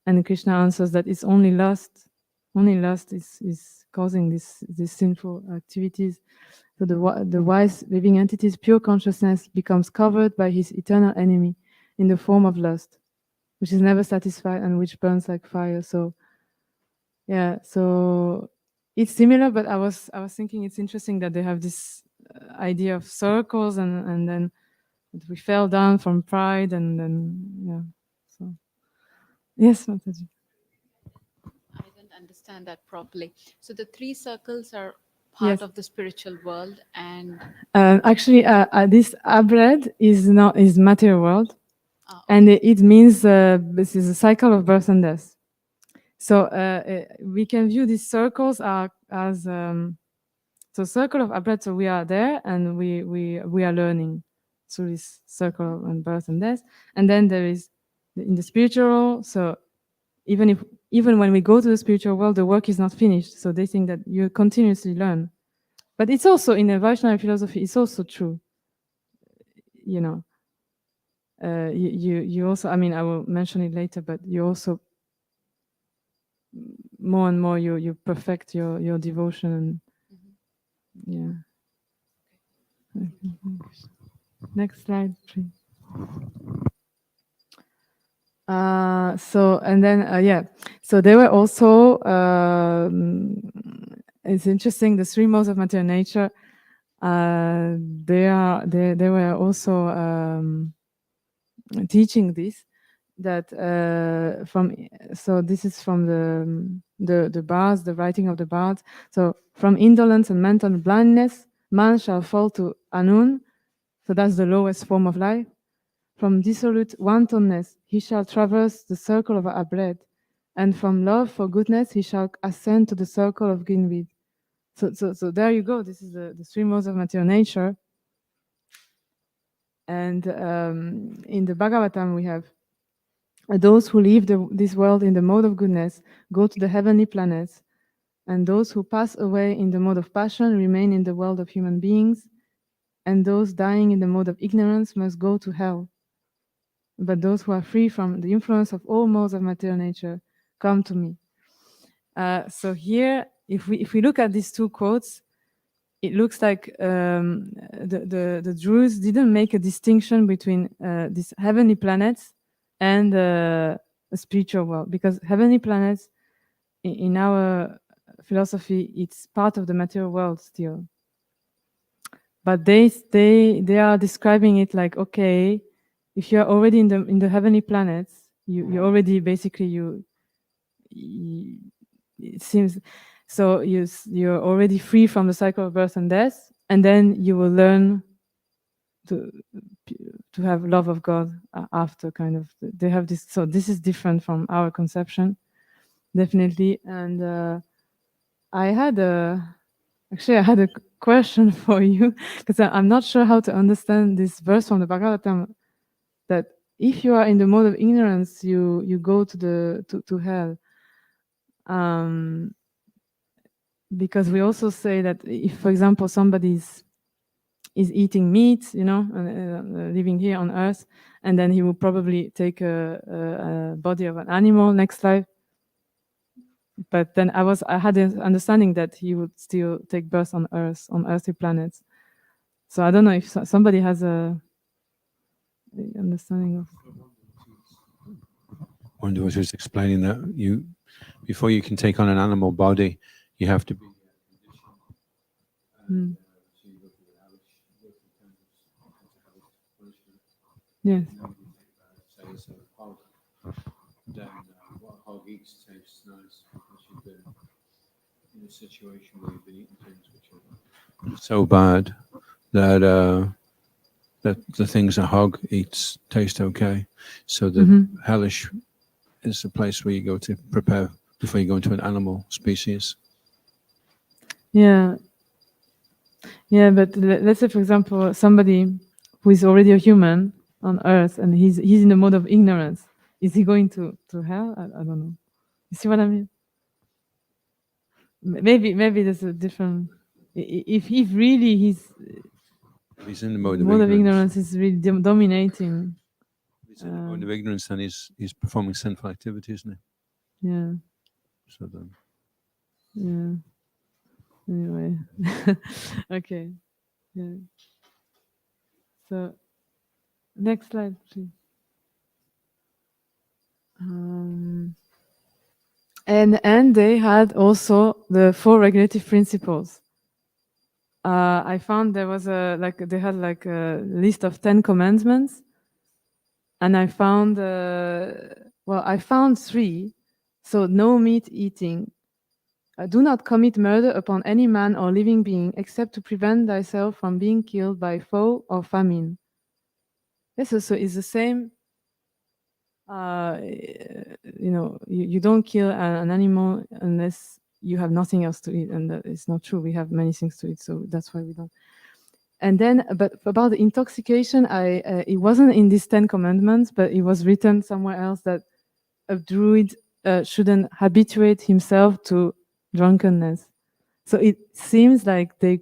And Krishna answers that it's only lust. Only lust is causing these sinful activities. So the wise living entity's pure consciousness becomes covered by his eternal enemy in the form of lust, which is never satisfied and which burns like fire. So it's similar, but I was thinking it's interesting that they have this idea of circles, and then we fell down from pride, and then so yes, Mataji. I didn't understand that properly. So the three circles are part Yes. of the spiritual world, and Actually, this abred is material world, okay. and it means this is a cycle of birth and death. So we can view these circles as so circle of abred. So we are there, and we are learning through this circle and birth and death. And then there is in the spiritual. So even when we go to the spiritual world, the work is not finished. So they think that you continuously learn. But it's also in a Vaishnava philosophy. It's also true. You also. I mean, I will mention it later. But you also more and more you perfect your devotion, and Next slide, please. So there were also it's interesting, the three modes of material nature. They were also teaching this, that this is from the bards, the writing of the bards. So from indolence and mental blindness, man shall fall to Anun. So that's the lowest form of life. From dissolute wantonness, he shall traverse the circle of Abred, and from love for goodness, he shall ascend to the circle of Ginvid. So there you go. This is the three modes of material nature. And in the Bhagavatam, we have those who leave this world in the mode of goodness go to the heavenly planets, and those who pass away in the mode of passion remain in the world of human beings, and those dying in the mode of ignorance must go to hell. But those who are free from the influence of all modes of material nature come to me. So here, if we look at these two quotes, it looks like the Druids didn't make a distinction between these heavenly planets and the spiritual world, because heavenly planets in our philosophy, it's part of the material world still. But they are describing it like, okay, if you are already in the heavenly planets, you already basically it seems so you're already free from the cycle of birth and death, and then you will learn to have love of God after, kind of. They have this. So this is different from our conception, definitely. And I had a question for you, because I'm not sure how to understand this verse from the Bhagavatam, that if you are in the mode of ignorance, you go to hell. Because we also say that if, for example, somebody's is eating meat, you know, and living here on Earth, and then he will probably take a body of an animal next life. But then I had an understanding that he would still take birth on Earth, on earthly planets. So I don't know if somebody has a understanding of. Wanda was just explaining that before you can take on an animal body, you have to be. Mm. Yes. Then what a hog eats tastes nice because you've been in a situation where you've been eating things which are so bad that that the things a hog eats taste okay. So the hellish is a place where you go to prepare before you go into an animal species. Yeah. Yeah, but let's say, for example, somebody who is already a human on Earth and he's in the mode of ignorance. Is he going to hell? I don't know. You see what I mean? Maybe there's a different. If really he's in the mode of ignorance is really dominating. He's in the mode of ignorance, and he's performing sinful activity, isn't he? Yeah. So then. Yeah. Anyway. Okay. Yeah. So next slide, please. And they had also the 4 regulative principles. I found there was they had like a list of 10 commandments, and I found I found 3. So no meat eating. Do not commit murder upon any man or living being, except to prevent thyself from being killed by foe or famine. Yes, so it's the same. You know, you don't kill an animal unless you have nothing else to eat, and that is not true. We have many things to eat, so that's why we don't. And then, but about the intoxication, it wasn't in these 10 commandments, but it was written somewhere else that a druid shouldn't habituate himself to drunkenness. So it seems like they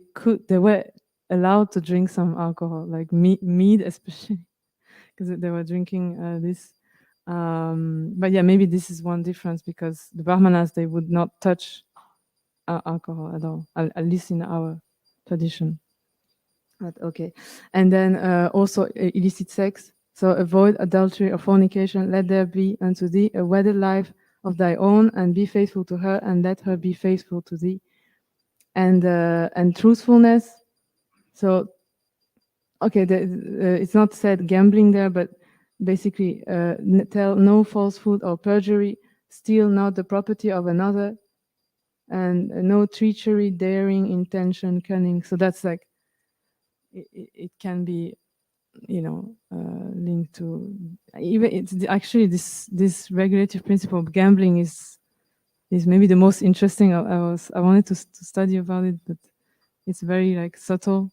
were allowed to drink some alcohol, like mead especially, because they were drinking this. But yeah, maybe this is one difference, because the Brahmanas, they would not touch alcohol at all, at least in our tradition. But okay. And then also illicit sex. So avoid adultery or fornication. Let there be unto thee a wedded life of thy own, and be faithful to her, and let her be faithful to thee. And truthfulness. So okay, it's not said gambling there, but basically tell no falsehood or perjury, steal not the property of another, and no treachery, daring, intention, cunning. So that's like it can be, you know, linked to even it's actually this regulative principle of gambling is maybe the most interesting. I wanted to study about it, but it's very like subtle.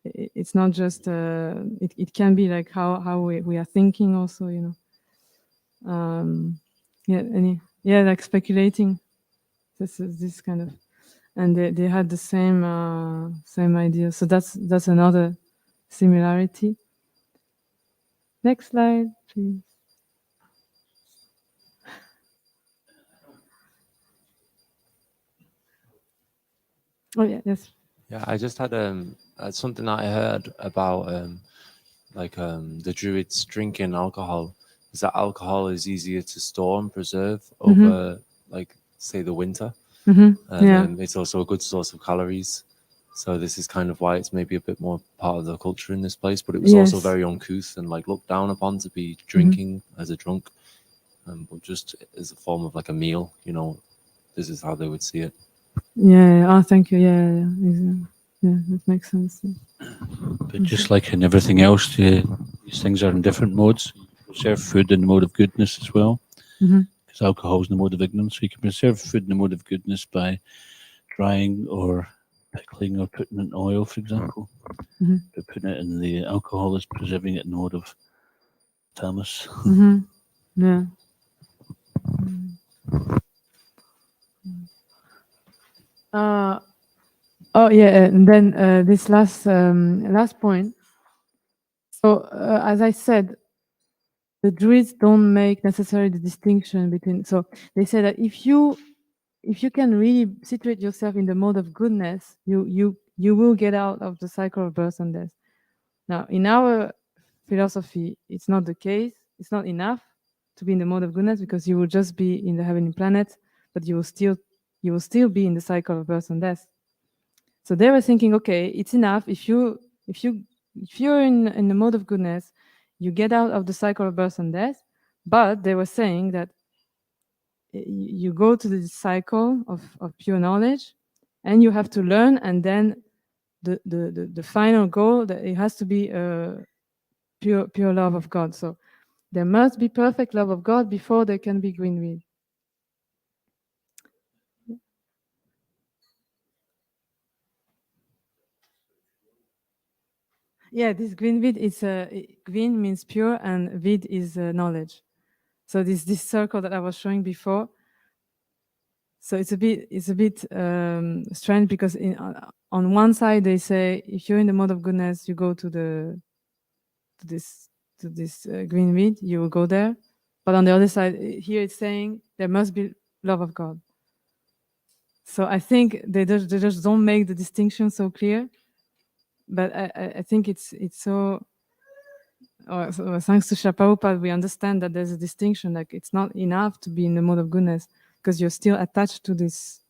It's not just it can be like how we are thinking also, you know. Like speculating, this kind of, and they had the same idea. So that's another similarity. Next slide, please. Oh yeah, yes. Yeah, I just had something that I heard about the Druids drinking alcohol. Is that alcohol is easier to store and preserve over, like, say, the winter, and it's also a good source of calories. So this is kind of why it's maybe a bit more part of the culture in this place. But it was also very uncouth and like looked down upon to be drinking as a drunk, but just as a form of like a meal. You know, this is how they would see it. Yeah. Oh, thank you. Yeah. Yeah, that makes sense. But just like in everything else, these things are in different modes. You can preserve food in the mode of goodness as well, because alcohol is in the mode of ignorance. So you can preserve food in the mode of goodness by drying or pickling or putting it in oil, for example. But putting it in the alcohol is preserving it in the mode of tamas. Yeah. Oh yeah, and then this last point. So as I said, the Druids don't make necessarily the distinction between. So they say that if you can really situate yourself in the mode of goodness, you will get out of the cycle of birth and death. Now, in our philosophy, it's not the case. It's not enough to be in the mode of goodness, because you will just be in the heavenly planet, but you will still be in the cycle of birth and death. So they were thinking, okay, it's enough if you're in the mode of goodness, you get out of the cycle of birth and death. But they were saying that you go to the cycle of pure knowledge, and you have to learn, and then the final goal, that it has to be pure love of God. So there must be perfect love of God before there can be green weed. Yeah, this green vid is green means pure, and vid is knowledge. So this circle that I was showing before. So it's a bit strange, because on one side they say if you're in the mode of goodness, you go to this green vid, you will go there. But on the other side, here it's saying there must be love of God. So I think they just don't make the distinction so clear. But I think it's so. So thanks to Prabhupada, we understand that there's a distinction. Like, it's not enough to be in the mode of goodness, because you're still attached to this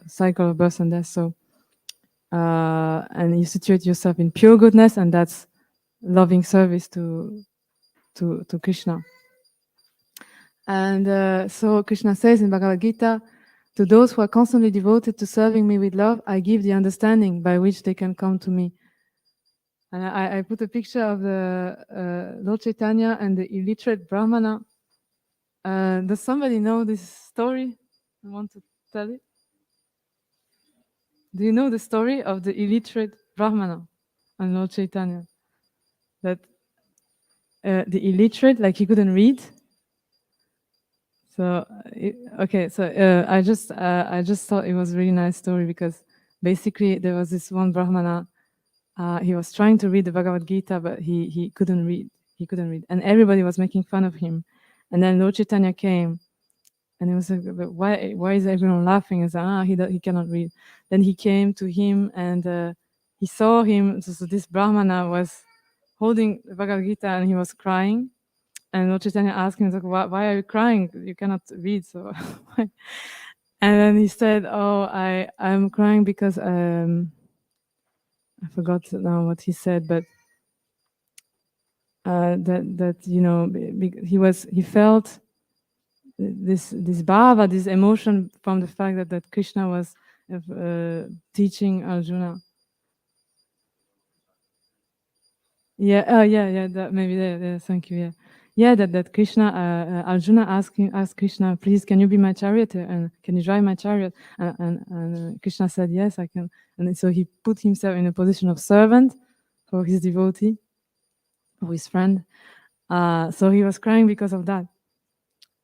cycle of birth and death. So, and you situate yourself in pure goodness, and that's loving service to Krishna. And so Krishna says in Bhagavad Gita, to those who are constantly devoted to serving me with love, I give the understanding by which they can come to me. And I put a picture of the Lord Chaitanya and the illiterate Brahmana. Does somebody know this story? I want to tell it. Do you know the story of the illiterate Brahmana and Lord Chaitanya? That the illiterate, like, he couldn't read. So okay, so I just thought it was a really nice story, because basically there was this one Brahmana. He was trying to read the Bhagavad Gita, but he couldn't read. He couldn't read, and everybody was making fun of him. And then Lord Chaitanya came, and he was like, but why is everyone laughing? And said, he cannot read. Then he came to him, and he saw him. So this Brahmana was holding the Bhagavad Gita, and he was crying. And Lord Chaitanya asked him, like, why are you crying? You cannot read. So, and then he said, I'm crying because I forgot now what he said, but that he felt this bhava, this emotion from the fact that Krishna was teaching Arjuna. That maybe there. Thank you. That Krishna, Arjuna asked Krishna, please, can you be my charioteer, and can you drive my chariot? And Krishna said, yes, I can. And so he put himself in a position of servant for his devotee, for his friend. So he was crying because of that.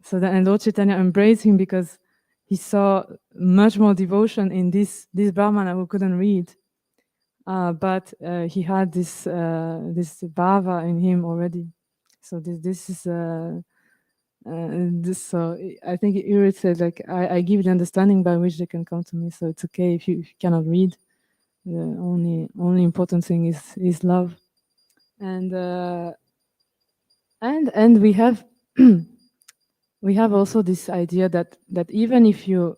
So and Lord Chaitanya embraced him, because he saw much more devotion in this Brahmana who couldn't read. But he had this bhava in him already. So this is this. So I think Irit said, like, I give the understanding by which they can come to me. So it's okay if you cannot read. The only important thing is love, and we have we have also this idea that even if you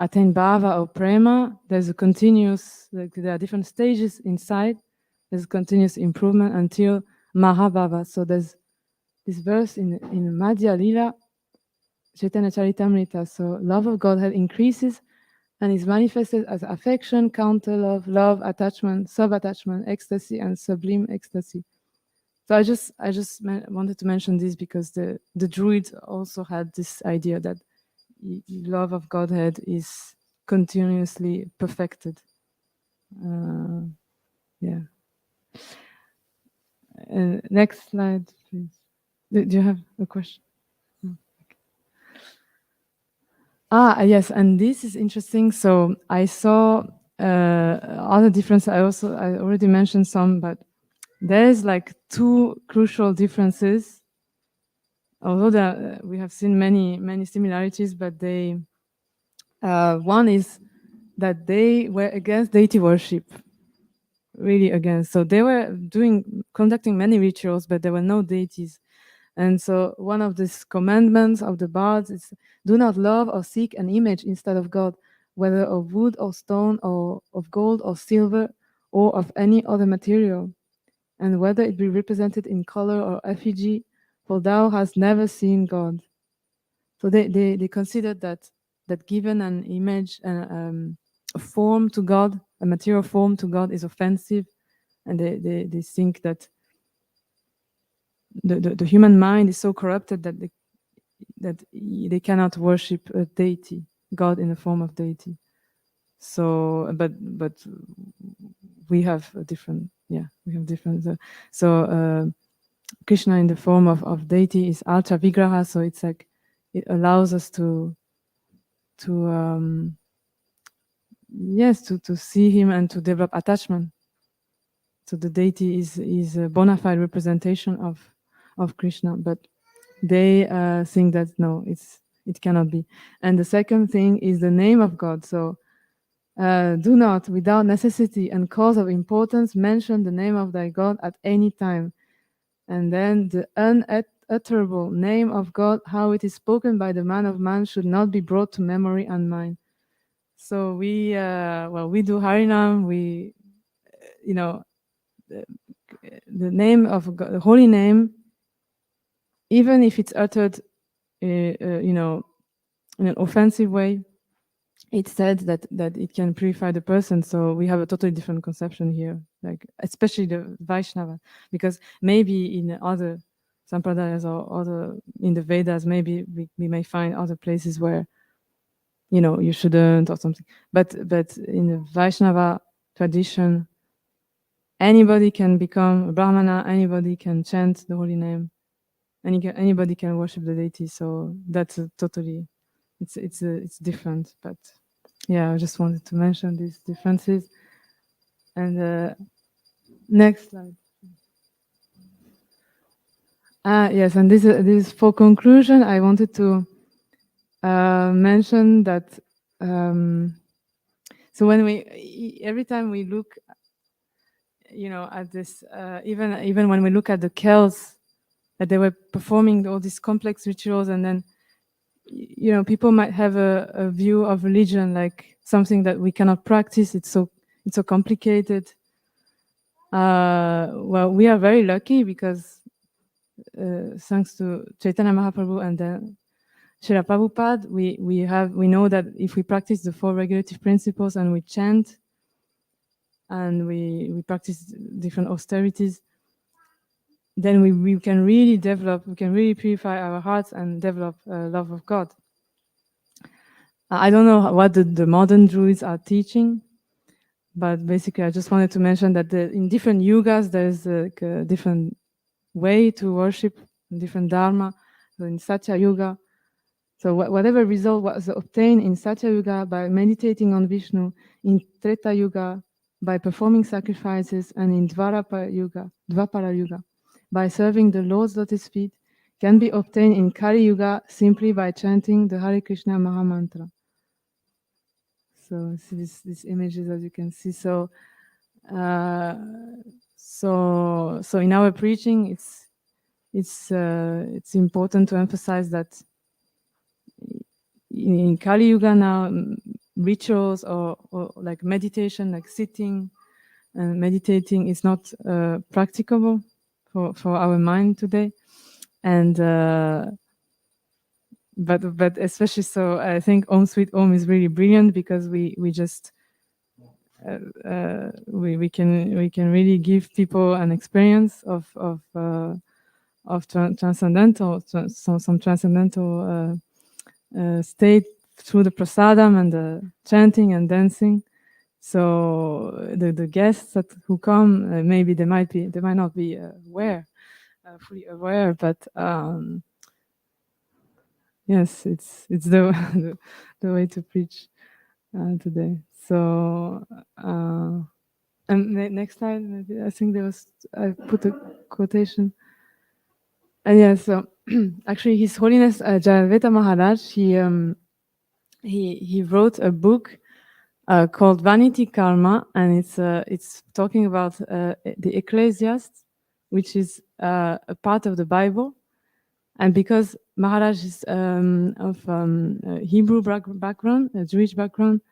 attain bhava or prema, there's a continuous, like, there are different stages inside. There's continuous improvement until mahabhava. So there's this verse in Madhya Lila, Chaitanya Charitamrita. So love of Godhead increases and is manifested as affection, counter love, attachment, sub-attachment, ecstasy, and sublime ecstasy. So I just wanted to mention this, because the Druids also had this idea that love of Godhead is continuously perfected. Next slide, please. Do you have a question? Yes, and this is interesting. So I saw other difference, I already mentioned some, but there is like two crucial differences. Although we have seen many similarities, but they one is that they were against deity worship, really against. So they were conducting many rituals, but there were no deities. And so one of these commandments of the bards is, do not love or seek an image instead of God, whether of wood or stone or of gold or silver or of any other material, and whether it be represented in color or effigy, for thou hast never seen God. So they considered that given an image and a form to God, a material form to God, is offensive, and they think that the human mind is so corrupted that they cannot worship a deity, God in the form of deity. So, but we have a different, we have different. Krishna in the form of deity is Altra Vigraha, so it's like it allows us to see him and to develop attachment. So the deity is a bona fide representation of Krishna, but they think that no, it cannot be. And the second thing is the name of God. So do not, without necessity and cause of importance, mention the name of thy God at any time. And then the unutterable name of God, how it is spoken by the man of man, should not be brought to memory and mind. So we do Harinam. We, the name of God, the holy name, even if it's uttered, in an offensive way, it's said that it can purify the person. So we have a totally different conception here, like especially the Vaishnava, because maybe in other sampradayas or other in the Vedas, maybe we may find other places where you shouldn't or something. But in the Vaishnava tradition, anybody can become a Brahmana, anybody can chant the holy name, anybody can worship the deity. So that's totally, it's different. But yeah, I just wanted to mention these differences. And next slide. Yes, and this is for conclusion. I wanted to mention that. So every time we look, at this, even when we look at the Celts, that they were performing all these complex rituals, and then, people might have a view of religion like something that we cannot practice. It's so complicated. Well, we are very lucky because thanks to Chaitanya Mahaprabhu and then Srila Prabhupada, we know that if we practice the 4 regulative principles and we chant and we practice different austerities, then we can really purify our hearts and develop love of God. I don't know what the modern Druids are teaching, but basically I just wanted to mention that in different yugas there's a different way to worship, different dharma. So in Satya Yuga, so whatever result was obtained in Satya Yuga by meditating on Vishnu, in Treta Yuga by performing sacrifices, and in Dvapara Yuga by serving the Lord's lotus feet, can be obtained in Kali Yuga simply by chanting the Hare Krishna Maha Mantra. So see these images, as you can see. So so in our preaching, it's important to emphasize that in Kali Yuga now, rituals or like meditation, like sitting and meditating, is not practicable for our mind today. And but especially so, I think Om Sweet Om is really brilliant because we just we can really give people an experience of transcendental, some transcendental state through the prasadam and the chanting and dancing. So the guests who come, maybe they might not be fully aware, but yes, it's the way to preach. today. So, and next slide, maybe. I think I put a quotation. And yeah, so actually, His Holiness Jayaveta Maharaj, he wrote a book called Vanity Karma, and it's talking about the Ecclesiastes, which is a part of the Bible. And because Maharaj is of a Hebrew background, a Jewish background,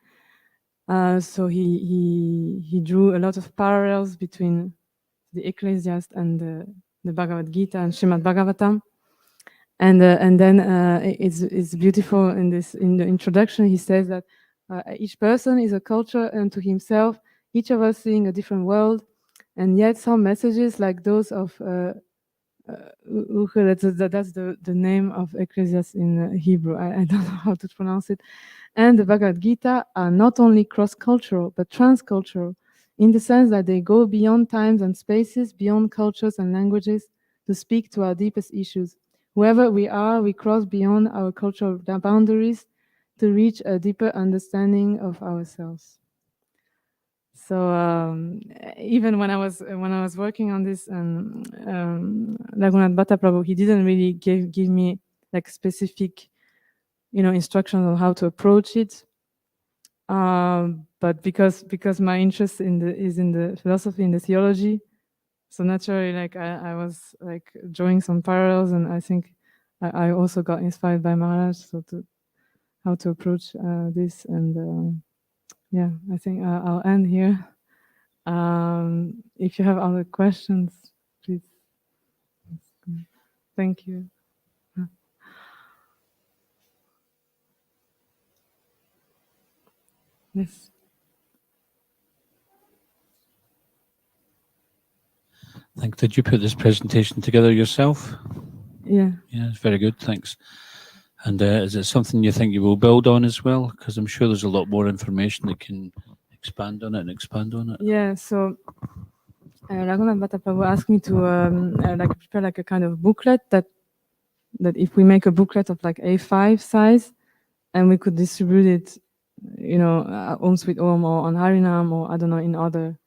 so he drew a lot of parallels between the Ecclesiastes and the Bhagavad Gita and Srimad Bhagavatam. And then it's beautiful in the introduction. He says that each person is a culture unto himself, each of us seeing a different world, and yet some messages like those of that's the name of Ecclesiastes in Hebrew. I don't know how to pronounce it. And the Bhagavad Gita are not only cross-cultural, but transcultural, in the sense that they go beyond times and spaces, beyond cultures and languages, to speak to our deepest issues. Whoever we are, we cross beyond our cultural boundaries to reach a deeper understanding of ourselves. So even when I was working on this, Raghunath Bhatta Prabhu, he didn't really give me like specific, instructions on how to approach it. But because my interest is in the philosophy, in the theology, so naturally, like I was like drawing some parallels, and I think I also got inspired by Maharaj, so how to approach this, and yeah, I think I'll end here. If you have other questions, please. Thank you. Yes. Did you put this presentation together yourself? Yeah. Yeah, it's very good. Thanks. And is it something you think you will build on as well? Because I'm sure there's a lot more information that can expand on it. Yeah. So Raghunath Bhatta Prabhu asked me to like prepare like a kind of booklet that if we make a booklet of like A5 size, and we could distribute it, Om Sweet Om or on Harinam or I don't know, in other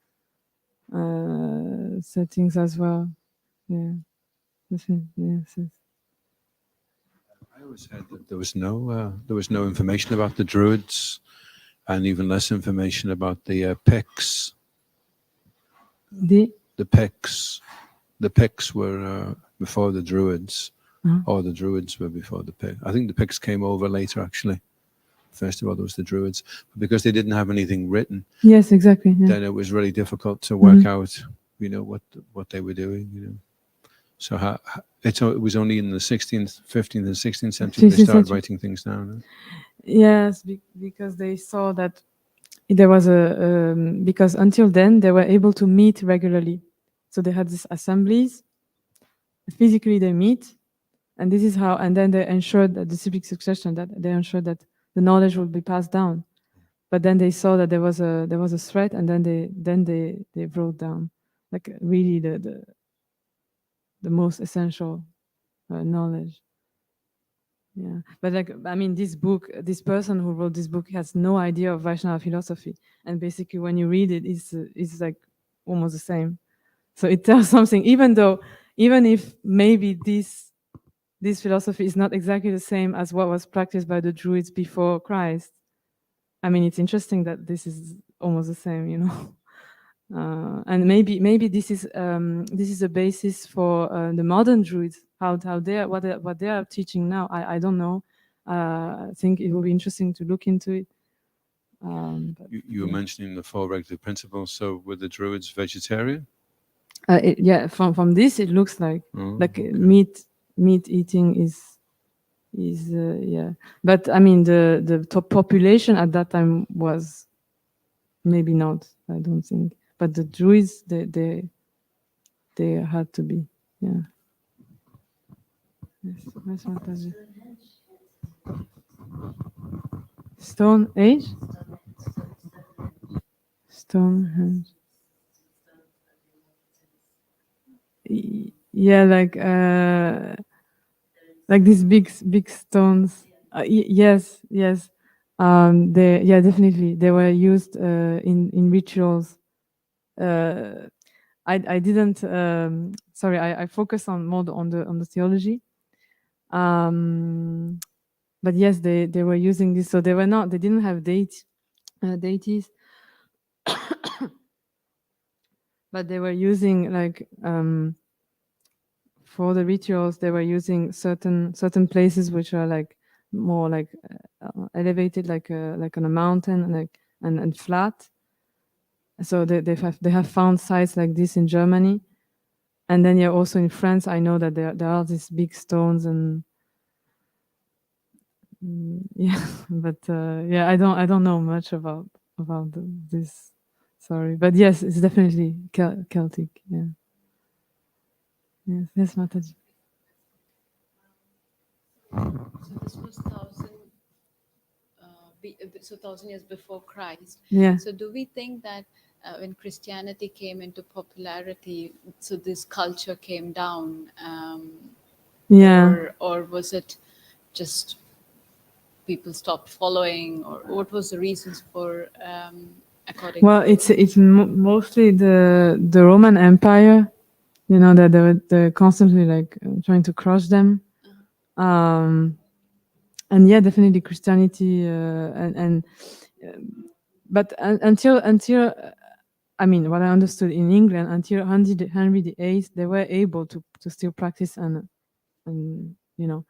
settings as well. Yeah. Yes. I always heard that there was no information about the Druids, and even less information about the Picts. The Picts. The Picts were before the Druids, or the Druids were before the Picts. I think the Picts came over later, actually. First of all, there was the Druids, but because they didn't have anything written. Yes, exactly. Yeah. Then it was really difficult to work out, what they were doing. So it was only in the 16th, 15th, and 16th century they started writing things down. Yes, because they saw that there was because until then they were able to meet regularly. So they had these assemblies. Physically they meet, and this is how. And then they ensured that the civic succession, that they ensured that the knowledge would be passed down. But then they saw that there was a threat, and then they wrote down like really the most essential knowledge. Yeah, but like this person who wrote this book has no idea of Vaishnava philosophy, and basically when you read it, it's like almost the same. So it tells something, even if maybe this philosophy is not exactly the same as what was practiced by the Druids before Christ. It's interesting that this is almost the same, and maybe this is a basis for the modern Druids, what they are teaching now. I don't know. I think it will be interesting to look into it. You were mentioning the 4 regulative principles. So were the Druids vegetarian? From this it looks like okay. meat eating is yeah. But the top population at that time was maybe not. I don't think. But the Druids, they had to be, yeah. Yes. Stone Age? Stonehenge. Yeah, like these big stones. Yes. Yeah, definitely. They were used in rituals. I didn't. Sorry, I focus on more on the theology. But yes, they were using this. So they were not. They didn't have deities, but they were using like for the rituals. They were using certain places which are like more like elevated, like on a mountain, like and flat. So they have found sites like this in Germany, and then yeah, also in France, I know that there are these big stones and yeah, but yeah, I don't know much about this. Sorry, but yes, it's definitely Celtic. Yeah. Yes, Mataji. So this was 1,000 years before Christ. Yeah. So do we think that when Christianity came into popularity, so this culture came down, Yeah. or was it just people stopped following, or what was the reasons for according? Well, it's mostly the Roman Empire, you know, that they're constantly like trying to crush them. And yeah, definitely Christianity but until I mean, what I understood in England, until Henry VIII, they were able to still practice and you know,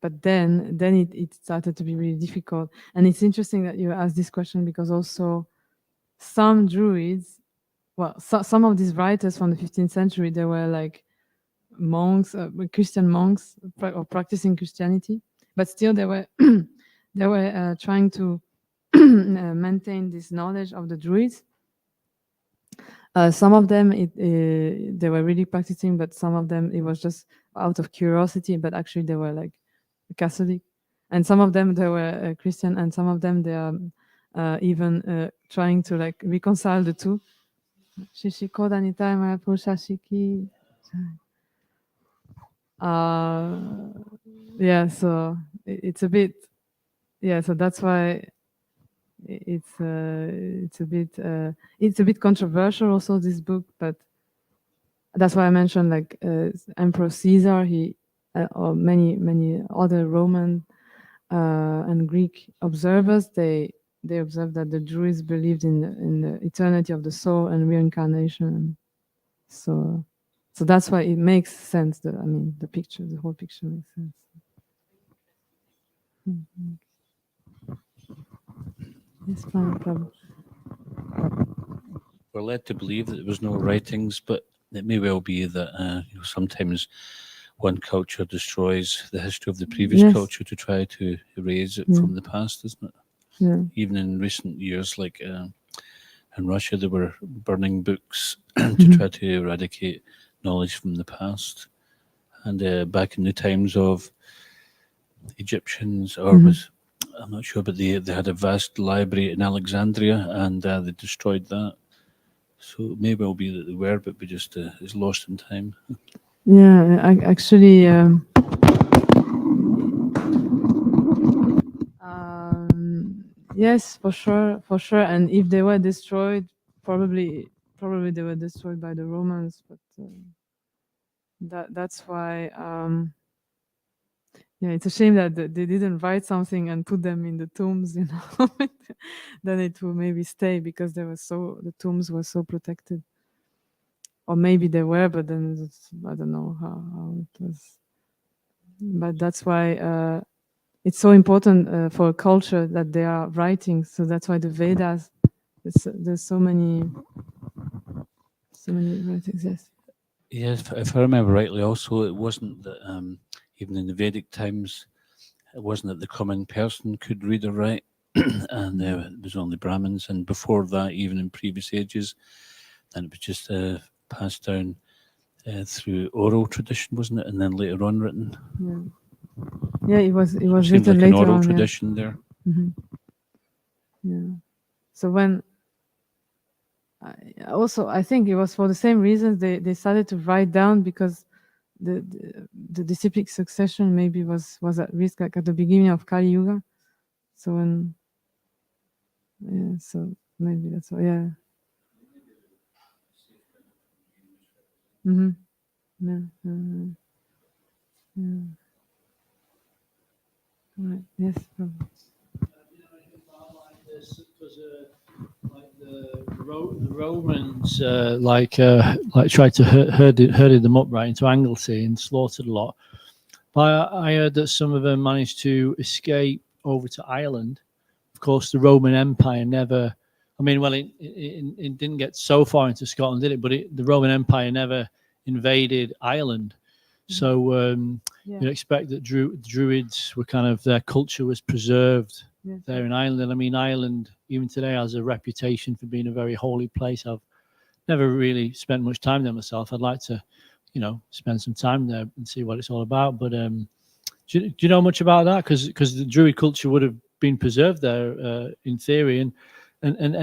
but then it started to be really difficult. And it's interesting that you asked this question, because also some Druids, well, some of these writers from the 15th century, they were like monks, Christian monks, or practicing Christianity, but still they were they were trying to maintain this knowledge of the Druids. Some of them they were really practicing, but some of them it was just out of curiosity, but actually they were like Catholic, and some of them they were Christian, and some of them they are even trying to like reconcile the two. Yeah, so it's a bit, yeah, so that's why it's a bit controversial also, this book, but that's why I mentioned like Emperor Caesar, he or many other Roman and Greek observers, they observed that the Druids believed in the eternity of the soul and reincarnation. So that's why it makes sense. The whole picture makes sense. Mm-hmm. Yes, no problem. We're led to believe that there was no writings, but it may well be that sometimes one culture destroys the history of the previous culture to try to erase it from the past, isn't it? Yeah. Even in recent years, like in Russia, they were burning books to try to eradicate knowledge from the past. And back in the times of Egyptians, or I'm not sure, but they had a vast library in Alexandria, and they destroyed that. So it may well be that they were, but we just it's lost in time. Yeah, actually, yes, for sure. And if they were destroyed, probably they were destroyed by the Romans. But that's why. Yeah, it's a shame that they didn't write something and put them in the tombs, you know. Then it will maybe stay, because the tombs were so protected. Or maybe they were, but then I don't know how it was. But that's why it's so important for a culture that they are writing. So that's why the Vedas, there's so many writings. Yes. Yes, if I remember rightly, also it wasn't that even in the Vedic times, it wasn't that the common person could read or write, and it was only Brahmins. And before that, even in previous ages, then it was just passed down through oral tradition, wasn't it? And then later on written. Yeah, it was Seems written like an later oral on. tradition there. Yeah. So when I think it was for the same reasons they started to write down, because the disciplic succession maybe was at risk, like at the beginning of Kali Yuga. So when Yeah, so maybe that's what, yeah. Mm-hmm. Yeah, yeah. Right. Yes. Probably. Like the Romans, like tried to herded them up right into Anglesey and slaughtered a lot. But I heard that some of them managed to escape over to Ireland. Of course, the Roman Empire never. I mean, well, it didn't get so far into Scotland, did it? But the Roman Empire never invaded Ireland. So you'd expect that Druids were kind of, their culture was preserved there in Ireland. I mean, Ireland, even today, has a reputation for being a very holy place. I've never really spent much time there myself. I'd like to, spend some time there and see what it's all about. But do you know much about that? Because the Druid culture would have been preserved there in theory, and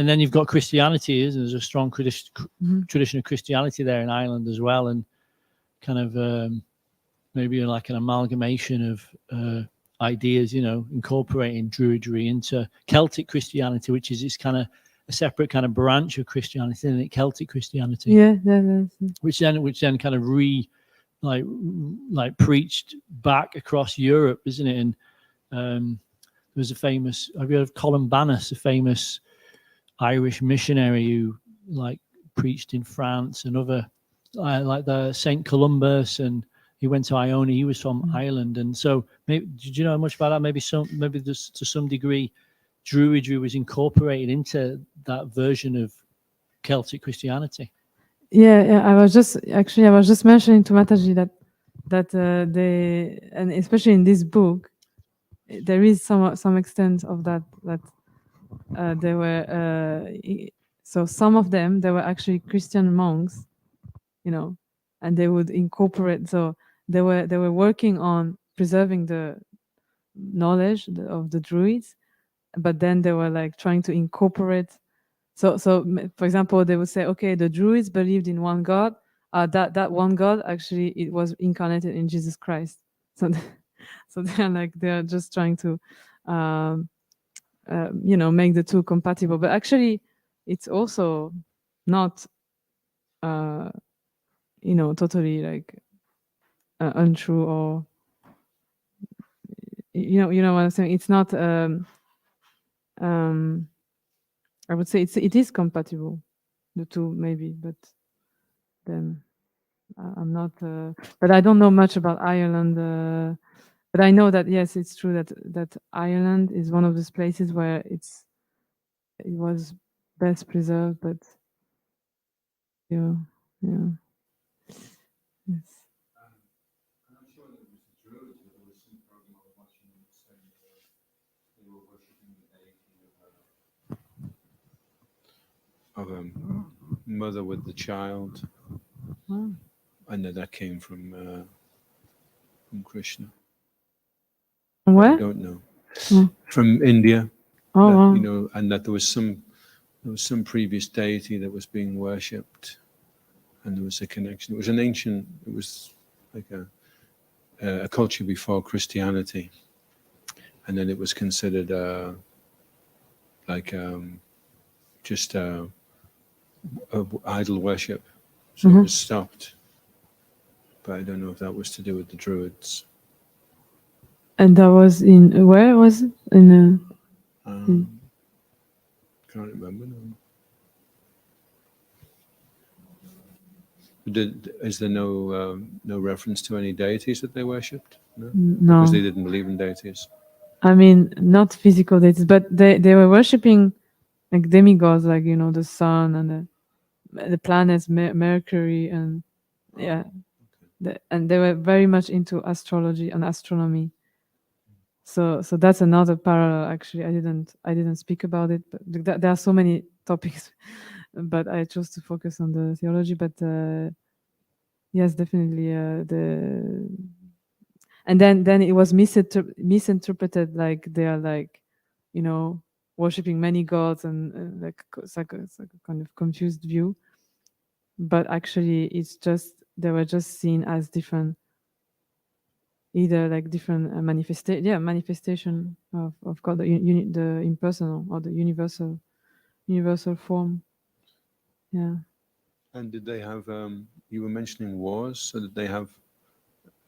then you've got Christianity. There's a strong tradition of Christianity there in Ireland as well, and kind of maybe like an amalgamation of ideas, incorporating Druidry into Celtic Christianity, which is this kind of a separate kind of branch of Christianity, isn't it? Celtic Christianity. Yeah. Which then kind of like preached back across Europe, isn't it? And there's a famous, have you heard of Columbanus, a famous Irish missionary who like preached in France and other, like the Saint Columbus, and he went to Iona. He was from Ireland, and so maybe, did you know much about that? Maybe this, to some degree, Druidry was incorporated into that version of Celtic Christianity. Yeah. I was just mentioning to Mataji that they, and especially in this book, there is some extent of that there were so some of them, they were actually Christian monks, and they would incorporate. So they were working on preserving the knowledge of the Druids, but then they were like trying to incorporate. So for example, they would say, okay, the Druids believed in one God. That one God, actually, it was incarnated in Jesus Christ. So so they're just trying to make the two compatible. But actually, it's also not totally like untrue, or you know what I'm saying. It's not. I would say it is compatible, the two maybe, but then I'm not. But I don't know much about Ireland. But I know that yes, it's true that Ireland is one of those places where it was best preserved. But yeah. Yes. Of a mother with the child, and that came from Krishna. Where? I don't know. From India. Oh, that, and that there was some previous deity that was being worshipped, and there was a connection. It was an ancient. It was like a culture before Christianity, and then it was considered just idol worship, so it was stopped. But I don't know if that was to do with the Druids. And that was in, where was it? In Can't remember now. Is there no reference to any deities that they worshipped? No, because they didn't believe in deities. I mean, not physical deities, but they were worshipping like demigods, like the sun and the planets, Mercury, and and they were very much into astrology and astronomy. So that's another parallel. Actually, I didn't speak about it, but there are so many topics. But I chose to focus on the theology. But yes, definitely and then it was misinterpreted, like they are like, worshipping many gods, and like it's like a kind of confused view. But actually, it's just they were just seen as different, either like different manifestation of God, the impersonal or the universal universal form. Yeah. And did they have, you were mentioning wars, so did they have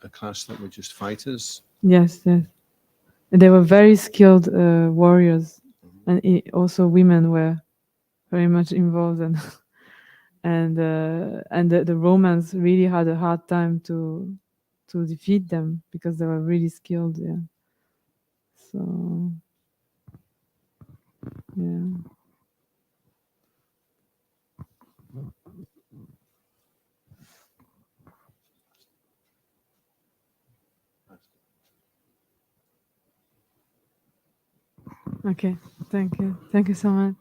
a class that were just fighters? Yes, yes. They were very skilled warriors, and also women were very much involved, and the Romans really had a hard time to defeat them because they were really skilled. Yeah. So yeah. Okay. Thank you. Thank you so much.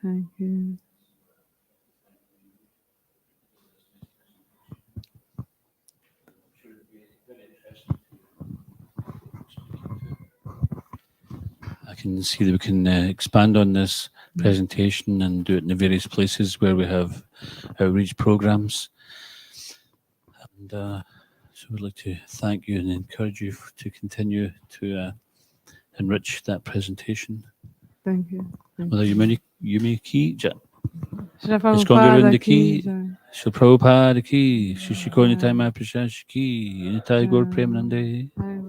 Thank you. I can see that we can expand on this presentation and do it in the various places where we have outreach programs. And so we'd like to thank you and encourage you to continue to enrich that presentation. Thank you. Thank Mother you. Yumi Ki, Shri Iskonder Prabhupada the ki Ki, jai. Shri Prabhupada Ki, Shishikoni Taima Prashash Ki, Unitai Gaur Premanande. Hare